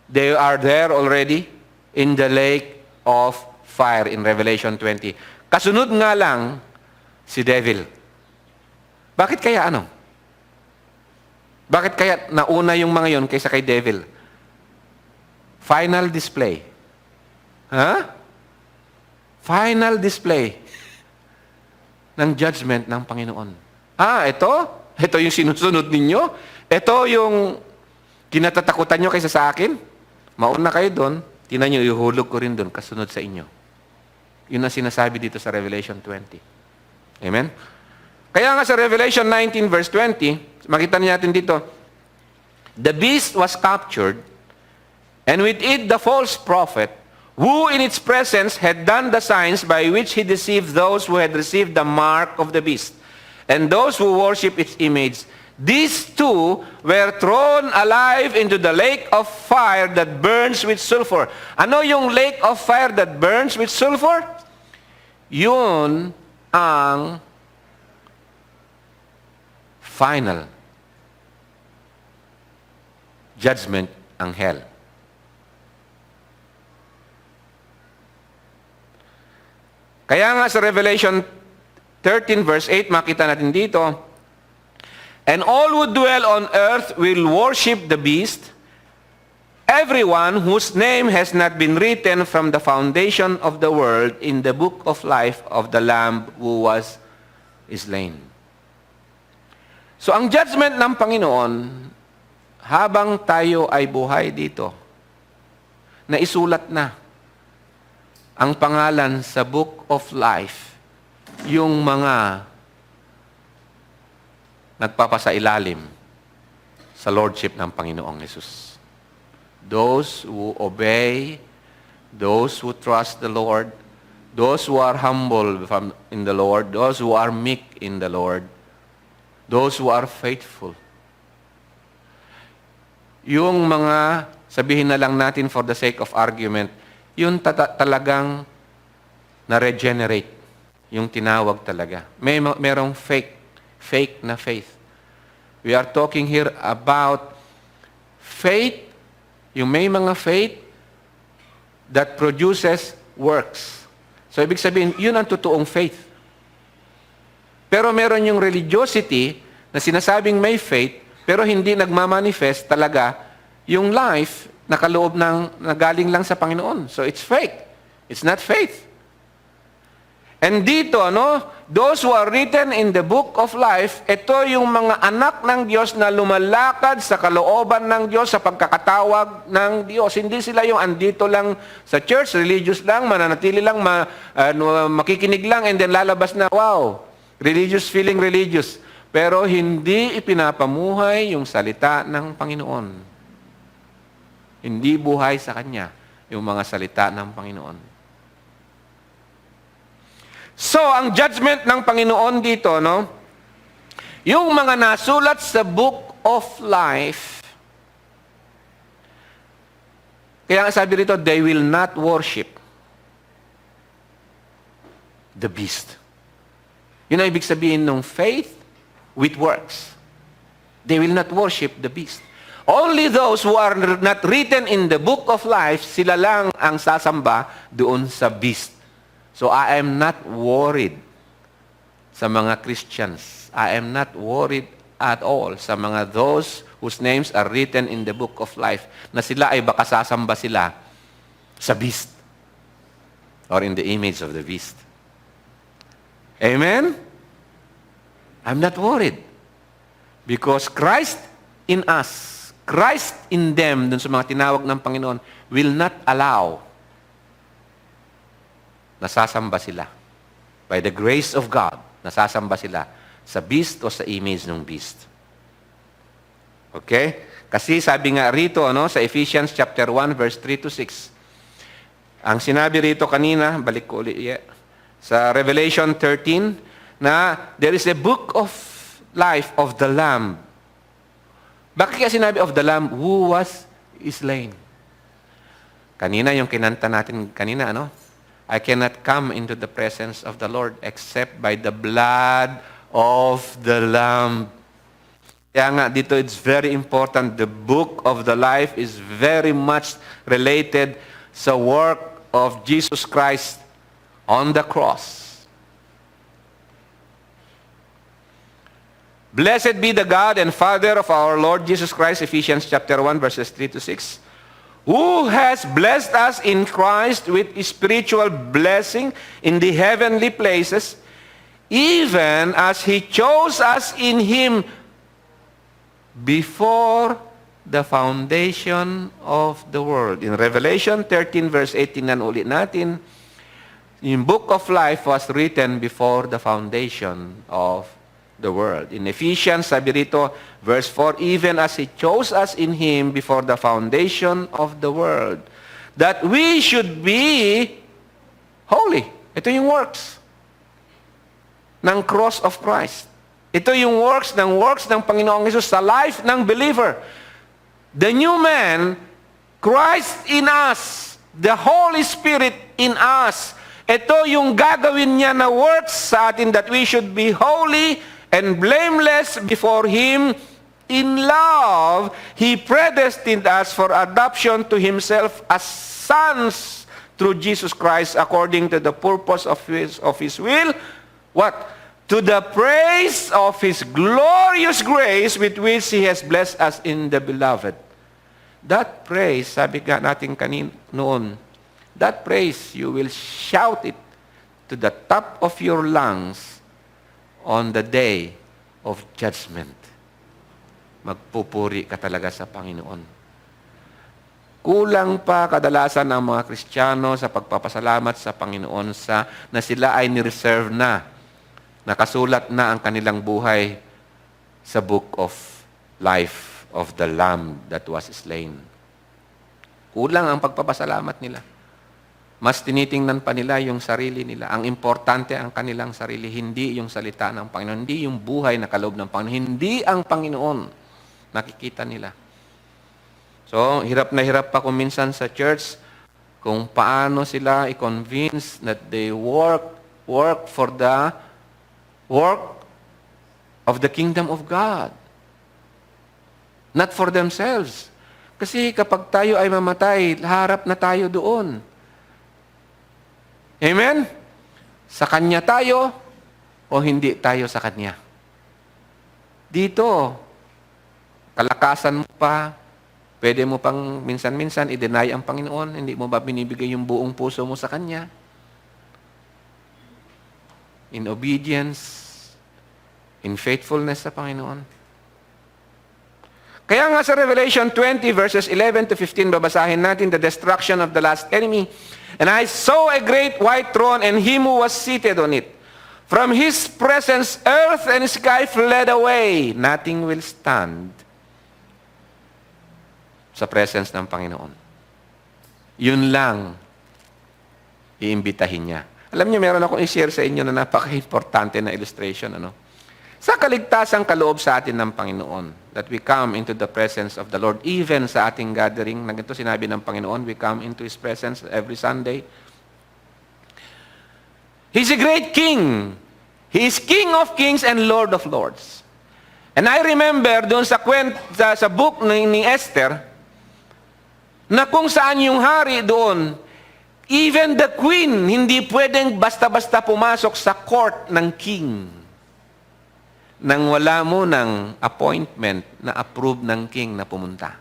they are there already in the lake of fire in Revelation 20. Kasunod nga lang si devil. Bakit kaya ano? Bakit kaya nauna yung mga yon kaysa kay devil? Final display. Ha? Final display ng judgment ng Panginoon. Ito? Ito yung sinusunod ninyo? Ito yung kinatatakutan nyo kaysa sa akin? Mauna kayo doon, tinan nyo, ihulog ko rin doon, kasunod sa inyo. Yun ang sinasabi dito sa Revelation 20. Amen? Kaya nga sa Revelation 19 verse 20, makita natin dito, the beast was captured, and with it the false prophet, who in its presence had done the signs by which he deceived those who had received the mark of the beast, and those who worship its image. These two were thrown alive into the lake of fire that burns with sulfur. Ano yung lake of fire that burns with sulfur? Yun ang final judgment ang hell. Kaya nga sa Revelation 13 verse 8, makita natin dito, and all who dwell on earth will worship the beast, everyone whose name has not been written from the foundation of the world in the book of life of the Lamb who was slain. So ang judgment ng Panginoon, habang tayo ay buhay dito, na isulat na ang pangalan sa book of life, yung mga nagpapasailalim sa Lordship ng Panginoong Jesus. Those who obey, those who trust the Lord, those who are humble in the Lord, those who are meek in the Lord, those who are faithful. Yung mga sabihin na lang natin for the sake of argument, yun talagang na-regenerate, yung tinawag talaga. Merong fake na faith. We are talking here about faith, yung may mga faith that produces works. So, ibig sabihin, yun ang totoong faith. Pero meron yung religiosity na sinasabing may faith, pero hindi nagmamanifest talaga yung life na kaloob na galing lang sa Panginoon. So, it's fake. It's not faith. And dito, those who are written in the book of life, ito yung mga anak ng Diyos na lumalakad sa kalooban ng Diyos, sa pagkakatawag ng Diyos. Hindi sila yung andito lang sa church, religious lang, mananatili lang, makikinig lang, and then lalabas na, wow, religious, feeling religious. Pero hindi ipinapamuhay yung salita ng Panginoon. Hindi buhay sa Kanya yung mga salita ng Panginoon. So, ang judgment ng Panginoon dito, yung mga nasulat sa book of life, kaya sabi rito, they will not worship the beast. Yun ang ibig sabihin ng faith with works. They will not worship the beast. Only those who are not written in the book of life, sila lang ang sasamba doon sa beast. So, I am not worried sa mga Christians. I am not worried at all sa mga those whose names are written in the book of life na sila ay baka sasamba sila sa beast or in the image of the beast. Amen? I'm not worried because Christ in us, Christ in them, dun sa mga tinawag ng Panginoon, will not allow nasasamba sila. By the grace of God, nasasamba sila sa beast o sa image ng beast. Okay? Kasi sabi nga rito, sa Ephesians chapter 1, verse 3 to 6, ang sinabi rito kanina, balik ko ulit, sa Revelation 13, na there is a book of life of the Lamb. Bakit kaya sinabi of the Lamb who was slain? Kanina, yung kinanta natin kanina, I cannot come into the presence of the Lord except by the blood of the Lamb. Kaya nga, dito it's very important. The book of the life is very much related sa work of Jesus Christ on the cross. Blessed be the God and Father of our Lord Jesus Christ, Ephesians chapter 1, verses 3 to 6, who has blessed us in Christ with spiritual blessing in the heavenly places, even as He chose us in Him before the foundation of the world. In Revelation 13, verse 18, ulit natin, yung book of life was written before the foundation of the world. In Ephesians, sabi rito, verse 4, even as He chose us in Him before the foundation of the world, that we should be holy. Ito yung works ng cross of Christ. Ito yung works ng Panginoong Hesus sa life ng believer. The new man, Christ in us, the Holy Spirit in us. Ito yung gagawin niya na works sa atin that we should be holy and blameless before Him. In love, He predestined us for adoption to Himself as sons through Jesus Christ according to the purpose of His will. What? To the praise of His glorious grace with which He has blessed us in the Beloved. That praise, sabi nga natin noon, that praise, you will shout it to the top of your lungs on the day of judgment. Magpupuri ka talaga sa Panginoon. Kulang pa kadalasan ang mga Kristiyano sa pagpapasalamat sa Panginoon na sila ay nireserve na, nakasulat na ang kanilang buhay sa book of life of the Lamb that was slain. Kulang ang pagpapasalamat nila. Mas tinitingnan pa nila yung sarili nila. Ang importante ang kanilang sarili, hindi yung salita ng Panginoon, hindi yung buhay na kaloob ng Panginoon, hindi ang Panginoon nakikita nila. So, hirap na hirap pa kung minsan sa church kung paano sila i-convince that they work for the work of the kingdom of God. Not for themselves. Kasi kapag tayo ay mamatay, harap na tayo doon. Amen? Sa Kanya tayo o hindi tayo sa Kanya. Dito, kalakasan mo pa, pwede mo pang minsan-minsan i-deny ang Panginoon, hindi mo ba binibigay yung buong puso mo sa Kanya? In obedience, in faithfulness sa Panginoon. Kaya nga sa Revelation 20 verses 11 to 15, babasahin natin the destruction of the last enemy. And I saw a great white throne and him who was seated on it. From his presence, earth and sky fled away. Nothing will stand sa presence ng Panginoon. Yun lang, iimbitahin niya. Alam niyo, meron akong i-share sa inyo na napaka-importante na illustration. Sa kaligtasang kaloob sa atin ng Panginoon, that we come into the presence of the Lord, even sa ating gathering, na ito sinabi ng Panginoon, we come into His presence every Sunday. He's a great King. He is King of Kings and Lord of Lords. And I remember doon sa book ni Esther, na kung saan yung hari doon, even the queen, hindi pwedeng basta-basta pumasok sa court ng king nang wala mo ng appointment na approve ng king na pumunta.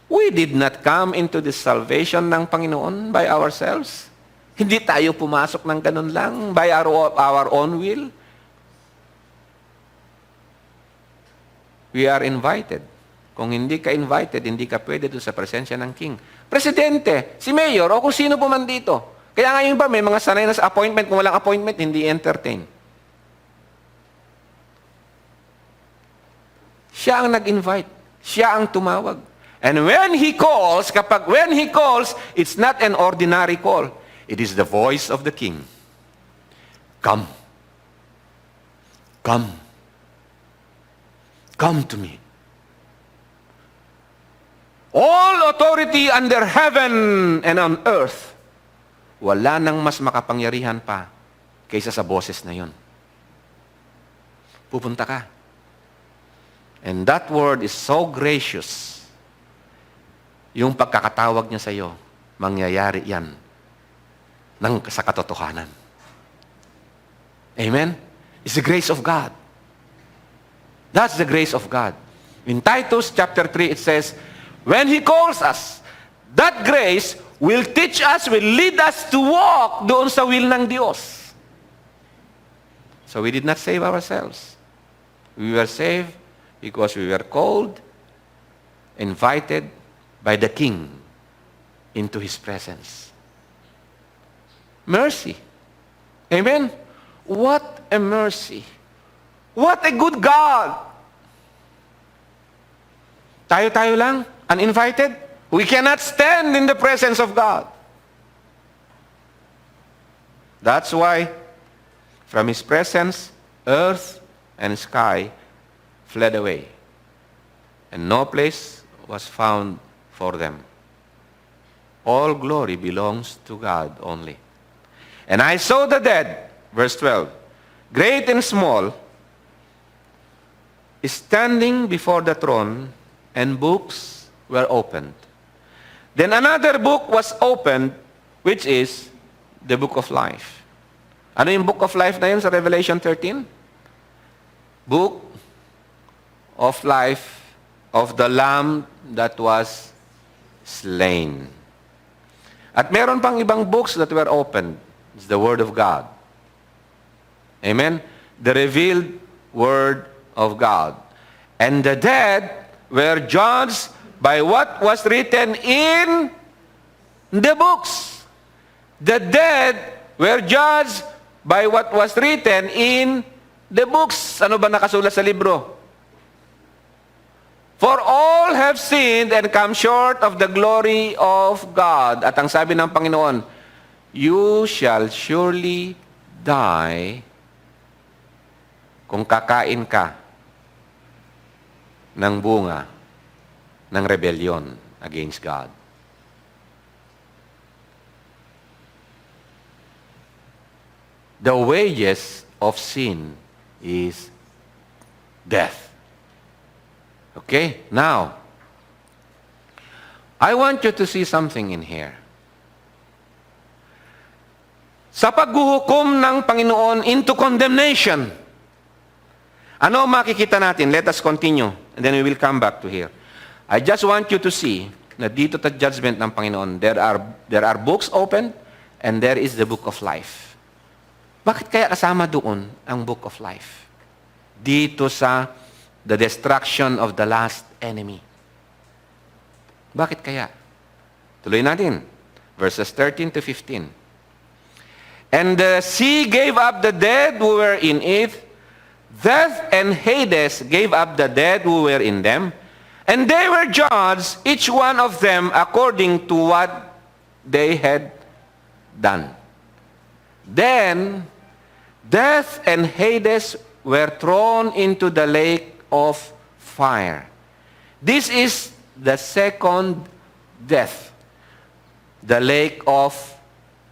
We did not come into this salvation ng Panginoon by ourselves. Hindi tayo pumasok ng ganun lang by our own will. We are invited. Kung hindi ka invited, hindi ka pwede doon sa presensya ng king. Presidente, si mayor, o kung sino po man dito. Kaya ngayon ba, may mga sanay na sa appointment. Kung walang appointment, hindi entertain. Siya ang nag-invite. Siya ang tumawag. And when He calls, when He calls, it's not an ordinary call. It is the voice of the King. Come. Come. Come to me. All authority under heaven and on earth, wala nang mas makapangyarihan pa kaysa sa boses na yun. Pupunta ka. And that word is so gracious. Yung pagkakatawag niya sa iyo, mangyayari yan sa katotohanan. Amen? It's the grace of God. That's the grace of God. In Titus chapter 3, it says, when He calls us, that grace will teach us, will lead us to walk doon sa will ng Diyos. So we did not save ourselves. We were saved because we were called, invited by the King into His presence. Mercy. Amen? What a mercy. What a good God. Tayo-tayo lang, uninvited. We cannot stand in the presence of God. That's why, from His presence, earth and sky fled away, and no place was found for them. All glory belongs to God only. And I saw the dead, verse 12, great and small, standing before the throne, and books were opened. Then another book was opened, which is the book of life. Ano yung book of life na yun sa Revelation 13? Book of life of the Lamb that was slain. At meron pang ibang books that were opened. It's the Word of God. Amen? The revealed Word of God. And the dead were judged by what was written in the books. The dead were judged by what was written in the books. Ano ba nakasulat sa libro? For all have sinned and come short of the glory of God. At ang sabi ng Panginoon, you shall surely die kung kakain ka ng bunga ng rebellion against God. The wages of sin is death. Okay? Now, I want you to see something in here. Sa paghuhukom ng Panginoon into condemnation, ano makikita natin? Let us continue, and then we will come back to here. I just want you to see na dito sa judgment ng Panginoon, there are books open, and there is the book of life. Bakit kaya kasama doon ang book of life? Dito sa the destruction of the last enemy. Bakit kaya? Tuloy natin. Verses 13 to 15. And the sea gave up the dead who were in it. Death and Hades gave up the dead who were in them. And they were judged, each one of them, according to what they had done. Then, death and Hades were thrown into the lake of fire. This is the second death, the lake of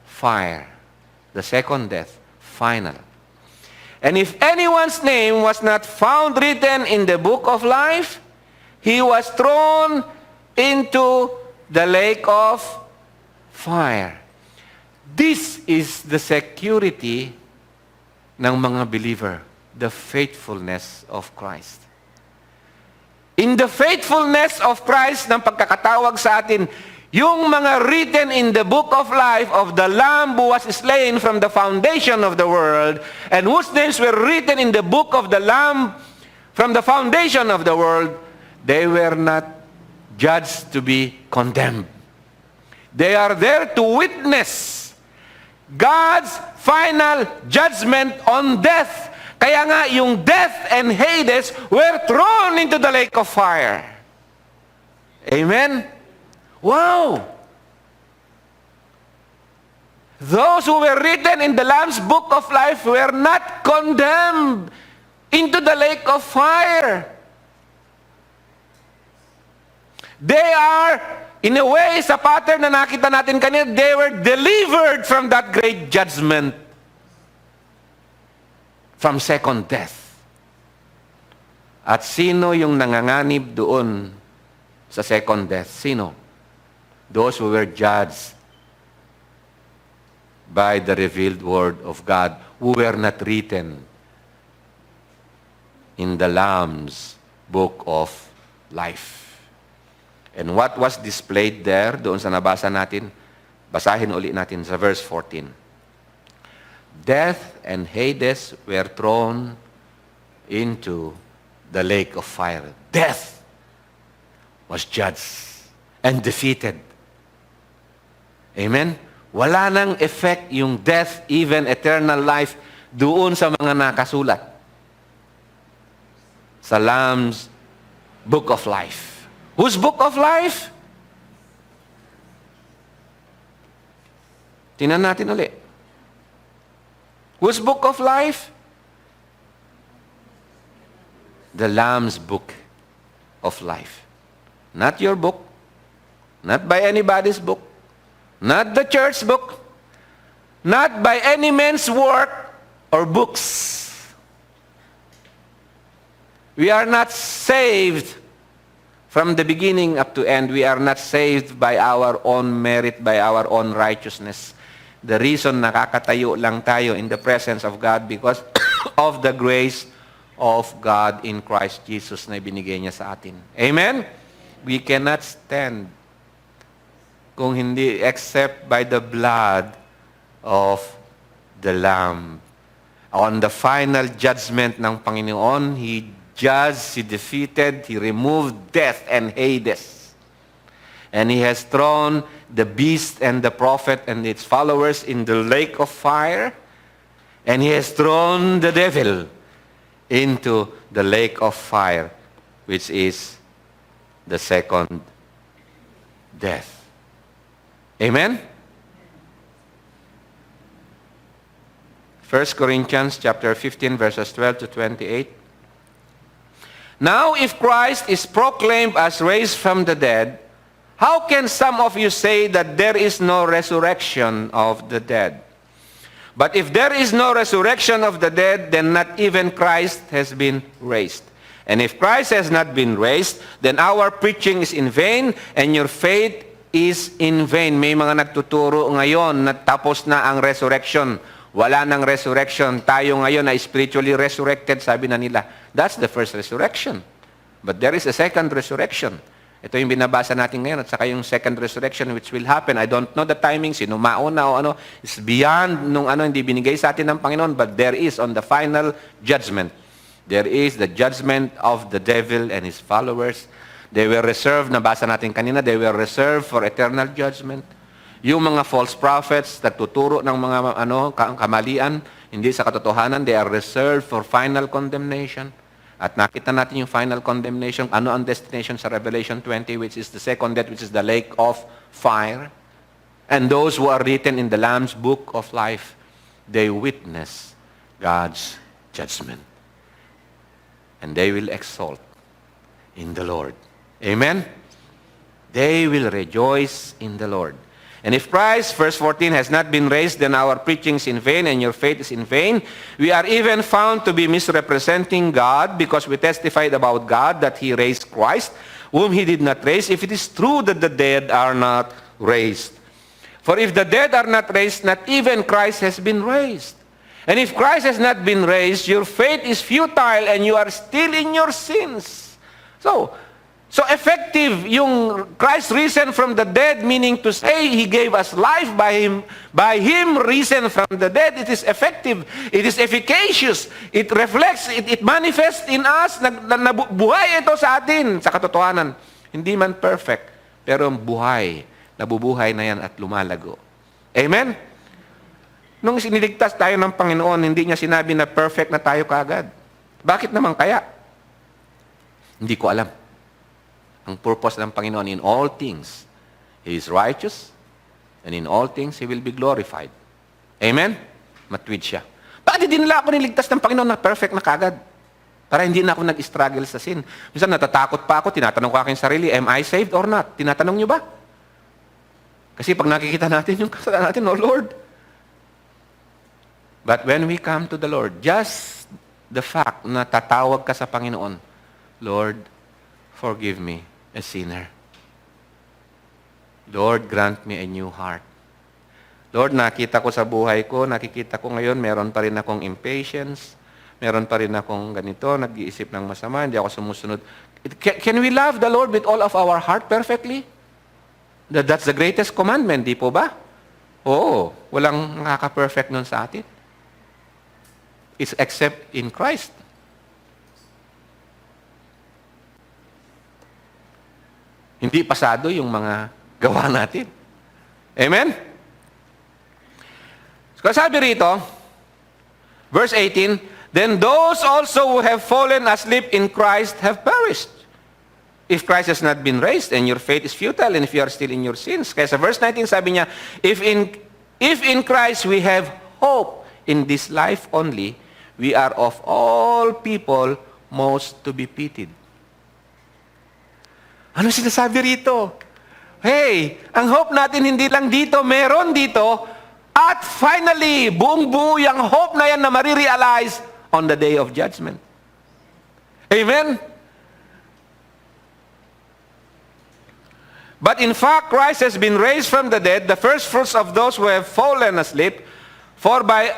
fire. The second death, final. And if anyone's name was not found written in the book of life, he was thrown into the lake of fire. This is the security ng mga believer, the faithfulness of Christ. In the faithfulness of Christ ng pagkakatawag sa atin, yung mga written in the book of life of the Lamb who was slain from the foundation of the world, and whose names were written in the book of the Lamb from the foundation of the world, they were not judged to be condemned. They are there to witness God's final judgment on death. Kaya nga, yung death and Hades were thrown into the lake of fire. Amen? Wow! Those who were written in the Lamb's book of life were not condemned into the lake of fire. They are, in a way, sa pattern na nakita natin kanina, they were delivered from that great judgment. From second death. At sino yung nanganganib doon sa second death? Sino? Those who were judged by the revealed word of God, who were not written in the Lamb's book of life. And what was displayed there, doon sa nabasa natin, basahin uli natin sa verse 14. Death and Hades were thrown into the lake of fire. Death was judged and defeated. Amen? Wala nang effect yung death, even eternal life, doon sa mga nakasulat sa Lamb's book of life. Whose book of life? Tingnan natin ulit. Whose book of life? The Lamb's book of life. Not your book. Not by anybody's book. Not the church book. Not by any man's work or books. We are not saved from the beginning up to end. We are not saved by our own merit, by our own righteousness. The reason nakakatayo lang tayo in the presence of God because of the grace of God in Christ Jesus na ibinigay niya sa atin. Amen? We cannot stand kung hindi except by the blood of the Lamb. On the final judgment ng Panginoon, He judged, He defeated, He removed death and Hades. And He has thrown the beast and the prophet and its followers in the lake of fire. And He has thrown the devil into the lake of fire, which is the second death. Amen? 1 Corinthians chapter 15 verses 12 to 28. Now, if Christ is proclaimed as raised from the dead, how can some of you say that there is no resurrection of the dead? But if there is no resurrection of the dead, then not even Christ has been raised. And if Christ has not been raised, then our preaching is in vain and your faith is in vain. May mga nagtuturo ngayon na tapos na ang resurrection. Wala nang resurrection. Tayo ngayon na spiritually resurrected, sabi na nila. That's the first resurrection. But there is a second resurrection. Ito yung binabasa natin ngayon at saka yung second resurrection which will happen. I don't know the timing, sino mauna o ano. It's beyond nung ano hindi binigay sa atin ng Panginoon, but there is on the final judgment. There is the judgment of the devil and his followers. They were reserved, nabasa natin kanina, they were reserved for eternal judgment. Yung mga false prophets, nagtuturo ng mga kamalian, hindi sa katotohanan, they are reserved for final condemnation. At nakita natin yung final condemnation. Ano ang destination sa Revelation 20, which is the second death, which is the lake of fire. And those who are written in the Lamb's book of life, they witness God's judgment. And they will exult in the Lord. Amen? They will rejoice in the Lord. And if Christ, verse 14, has not been raised, then our preaching is in vain and your faith is in vain. We are even found to be misrepresenting God because we testified about God that He raised Christ, whom He did not raise, if it is true that the dead are not raised. For if the dead are not raised, not even Christ has been raised. And if Christ has not been raised, your faith is futile and you are still in your sins. So effective yung Christ risen from the dead, meaning to say He gave us life by Him risen from the dead. It is effective. It is efficacious. It reflects, it manifests in us. Nabuhay ito sa atin, sa katotohanan. Hindi man perfect, pero buhay. Nabubuhay na yan at lumalago. Amen? Nung siniligtas tayo ng Panginoon, hindi niya sinabi na perfect na tayo kaagad. Bakit naman kaya? Hindi ko alam. Ang purpose ng Panginoon, in all things, He is righteous, and in all things, He will be glorified. Amen? Matwid siya. Bakit hindi nila ako niligtas ng Panginoon na perfect na kagad? Para hindi na ako nag-struggle sa sin. Minsan natatakot pa ako, tinatanong ko aking sarili, am I saved or not? Tinatanong niyo ba? Kasi pag nakikita natin yung kasalanan natin, oh Lord. But when we come to the Lord, just the fact na tatawag ka sa Panginoon, Lord, forgive me, a sinner. Lord, grant me a new heart. Lord, nakita ko sa buhay ko, nakikita ko ngayon, meron pa rin akong impatience, meron pa rin akong ganito, nag-iisip ng masama, hindi ako sumusunod. Can we love the Lord with all of our heart perfectly? That's the greatest commandment, di po ba? Oo, walang nakaka-perfect nun sa atin. It's except in Christ. Hindi pasado yung mga gawa natin. Amen? So, sabi rito, verse 18, then those also who have fallen asleep in Christ have perished. If Christ has not been raised, and your faith is futile, and if you are still in your sins. Kaya sa verse 19, sabi niya, if in Christ we have hope in this life only, we are of all people most to be pitied. Ano sinasabi rito? Hey, ang hope natin hindi lang dito, meron dito, at finally, buong-buo yung hope na yan na marirealize on the day of judgment. Amen? But in fact, Christ has been raised from the dead, the first fruits of those who have fallen asleep, for by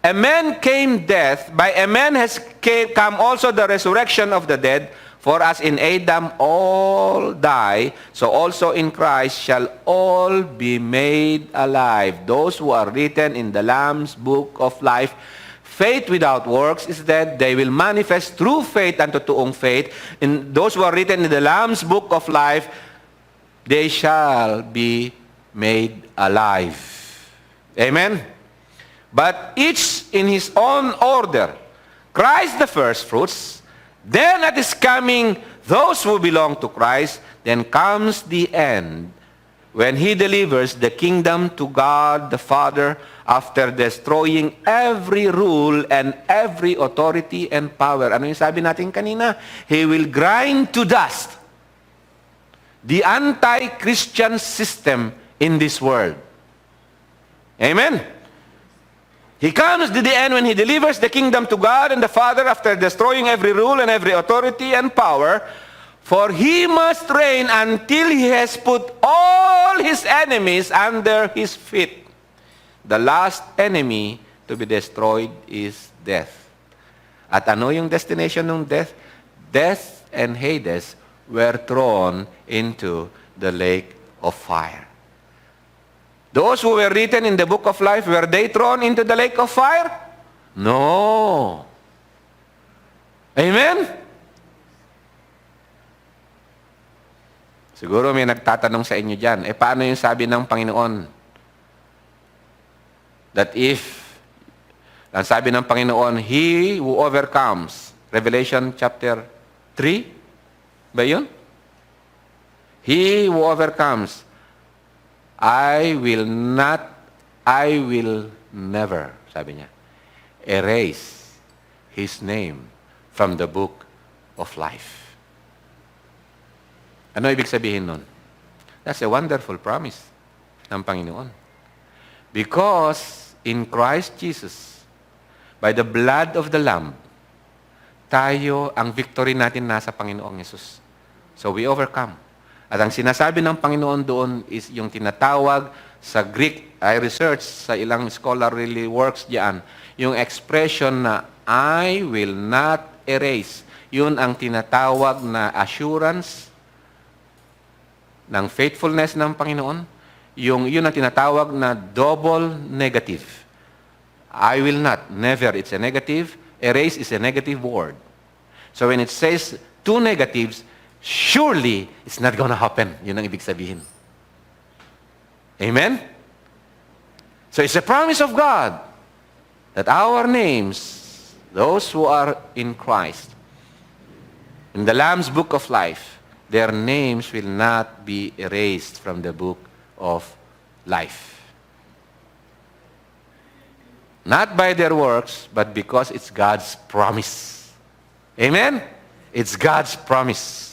a man came death, by a man has come also the resurrection of the dead. For as in Adam all die, so also in Christ shall all be made alive. Those who are written in the Lamb's book of life. Faith without works is dead. They will manifest through faith unto totoong faith. In those who are written in the Lamb's book of life, they shall be made alive. Amen? But each in his own order. Christ the first fruits, then at His coming, those who belong to Christ, then comes the end, when He delivers the kingdom to God the Father after destroying every rule and every authority and power. Ano yung sabi natin kanina? He will grind to dust the anti-Christian system in this world. Amen? He comes to the end when He delivers the kingdom to God and the Father after destroying every rule and every authority and power. For He must reign until He has put all His enemies under His feet. The last enemy to be destroyed is death. At ano yung destination ng death? Death and Hades were thrown into the lake of fire. Those who were written in the book of life, were they thrown into the lake of fire? No. Amen? Siguro may nagtatanong sa inyo dyan, paano yung sabi ng Panginoon? That if, ang sabi ng Panginoon, He who overcomes, Revelation chapter 3, ba yun? He who overcomes, I will never, sabi niya, erase his name from the book of life. Ano ibig sabihin nun? That's a wonderful promise ng Panginoon. Because in Christ Jesus, by the blood of the Lamb, ang victory natin nasa Panginoong Yesus. So we overcome. At ang sinasabi ng Panginoon doon is yung tinatawag sa Greek, I researched sa ilang scholarly works diyan, yung expression na I will not erase. Yun ang tinatawag na assurance ng faithfulness ng Panginoon. Yun ang tinatawag na double negative. I will not, never, it's a negative. Erase is a negative word. So when it says two negatives, surely it's not gonna happen. Yun ang ibig sabihin. Amen? So it's a promise of God that our names, those who are in Christ, in the Lamb's book of life, their names will not be erased from the book of life. Not by their works, but because it's God's promise. Amen? It's God's promise.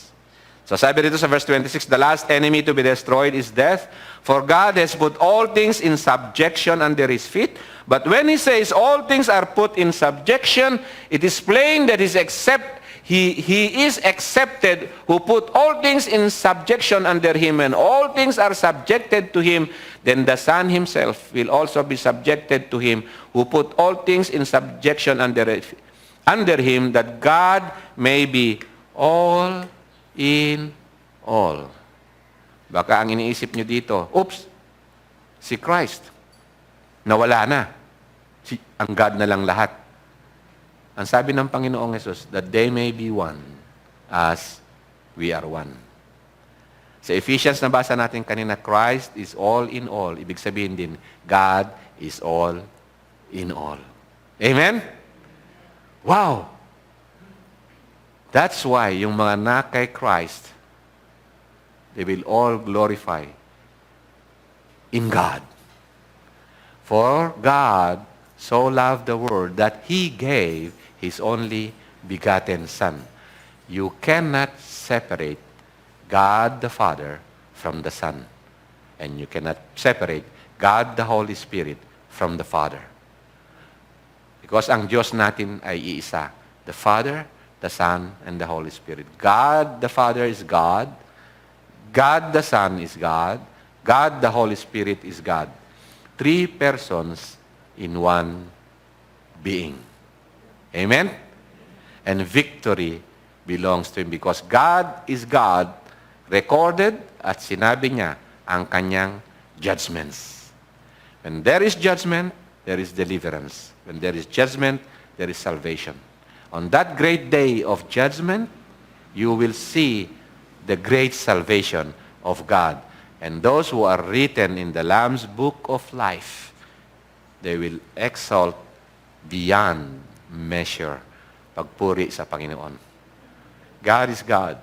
So sabi dito sa verse 26, the last enemy to be destroyed is death, for God has put all things in subjection under His feet. But when He says all things are put in subjection, it is plain that He is accepted who put all things in subjection under Him, and all things are subjected to Him, then the Son Himself will also be subjected to Him who put all things in subjection under Him, that God may be all in all. Baka ang iniisip nyo dito, oops, si Christ, nawala na. Ang God na lang lahat. Ang sabi ng Panginoong Yesus, that they may be one as we are one. Sa Ephesians, nabasa natin kanina, Christ is all in all. Ibig sabihin din, God is all in all. Amen? Wow! That's why yung mga na kay Christ, they will all glorify in God. For God so loved the world that He gave His only begotten Son. You cannot separate God the Father from the Son. And you cannot separate God the Holy Spirit from the Father. Because ang Diyos natin ay iisa. The Father, the Son, and the Holy Spirit. God the Father is God. God the Son is God. God the Holy Spirit is God. Three persons in one being. Amen? And victory belongs to Him because God is God, recorded at sinabi niya ang kanyang judgments. When there is judgment, there is deliverance. When there is judgment, there is salvation. On that great day of judgment, you will see the great salvation of God. And those who are written in the Lamb's book of life, they will exalt beyond measure pagpuri sa Panginoon. God is God.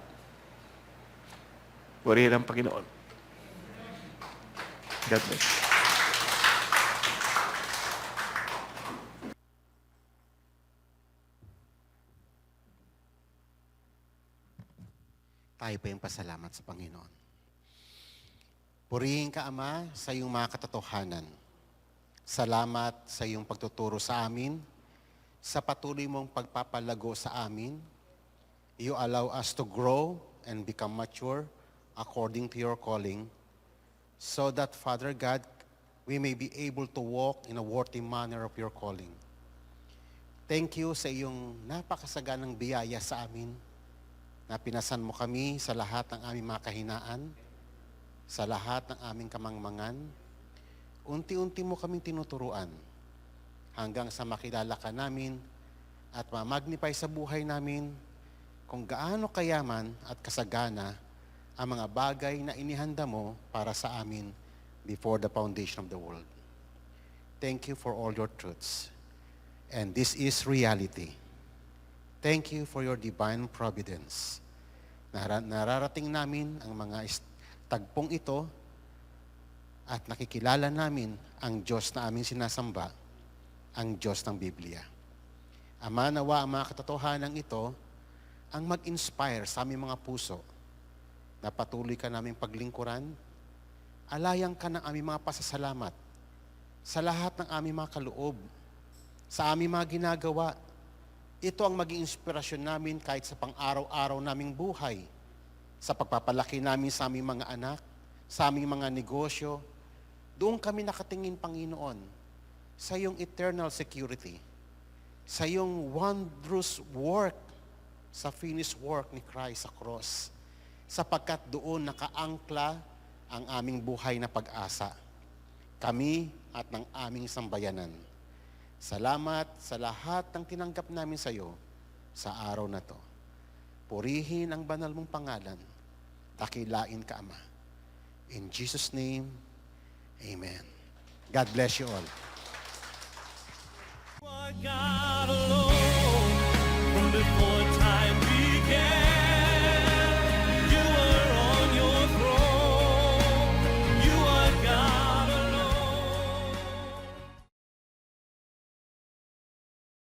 Purihin ang Panginoon. God bless. Tayo pa yung pasalamat sa Panginoon. Purihin ka, Ama, sa iyong mga katotohanan. Salamat sa iyong pagtuturo sa amin, sa patuloy mong pagpapalago sa amin. You allow us to grow and become mature according to your calling, so that, Father God, we may be able to walk in a worthy manner of your calling. Thank you sa iyong napakasaganang biyaya sa amin, na pinasan mo kami sa lahat ng aming mga kahinaan, sa lahat ng aming kamangmangan. Unti-unti mo kaming tinuturuan hanggang sa makilala ka namin at ma-magnify sa buhay namin kung gaano kayaman at kasagana ang mga bagay na inihanda mo para sa amin before the foundation of the world. Thank you for all your truths. And this is reality. Thank you for your divine providence. Nararating namin ang mga tagpong ito at nakikilala namin ang Diyos na aming sinasamba, ang Diyos ng Biblia. Ama, nawa ang mga katotohanan ito ang mag-inspire sa aming mga puso na patuloy ka naming paglingkuran, alayang ka ng aming mga pasasalamat sa lahat ng aming mga kaloob, sa aming mga ginagawa. Ito ang maging inspirasyon namin kahit sa pang-araw-araw naming buhay, sa pagpapalaki namin sa aming mga anak, sa aming mga negosyo. Doon kami nakatingin, Panginoon, sa iyong eternal security, sa iyong wondrous work, sa finished work ni Christ sa cross, sapagkat doon nakaangkla ang aming buhay na pag-asa, kami at ng aming sambayanan. Salamat sa lahat ng tinanggap namin sa iyo sa araw na to. Purihin ang banal mong pangalan. Dakilain ka, Ama. In Jesus' name, Amen. God bless you all. What God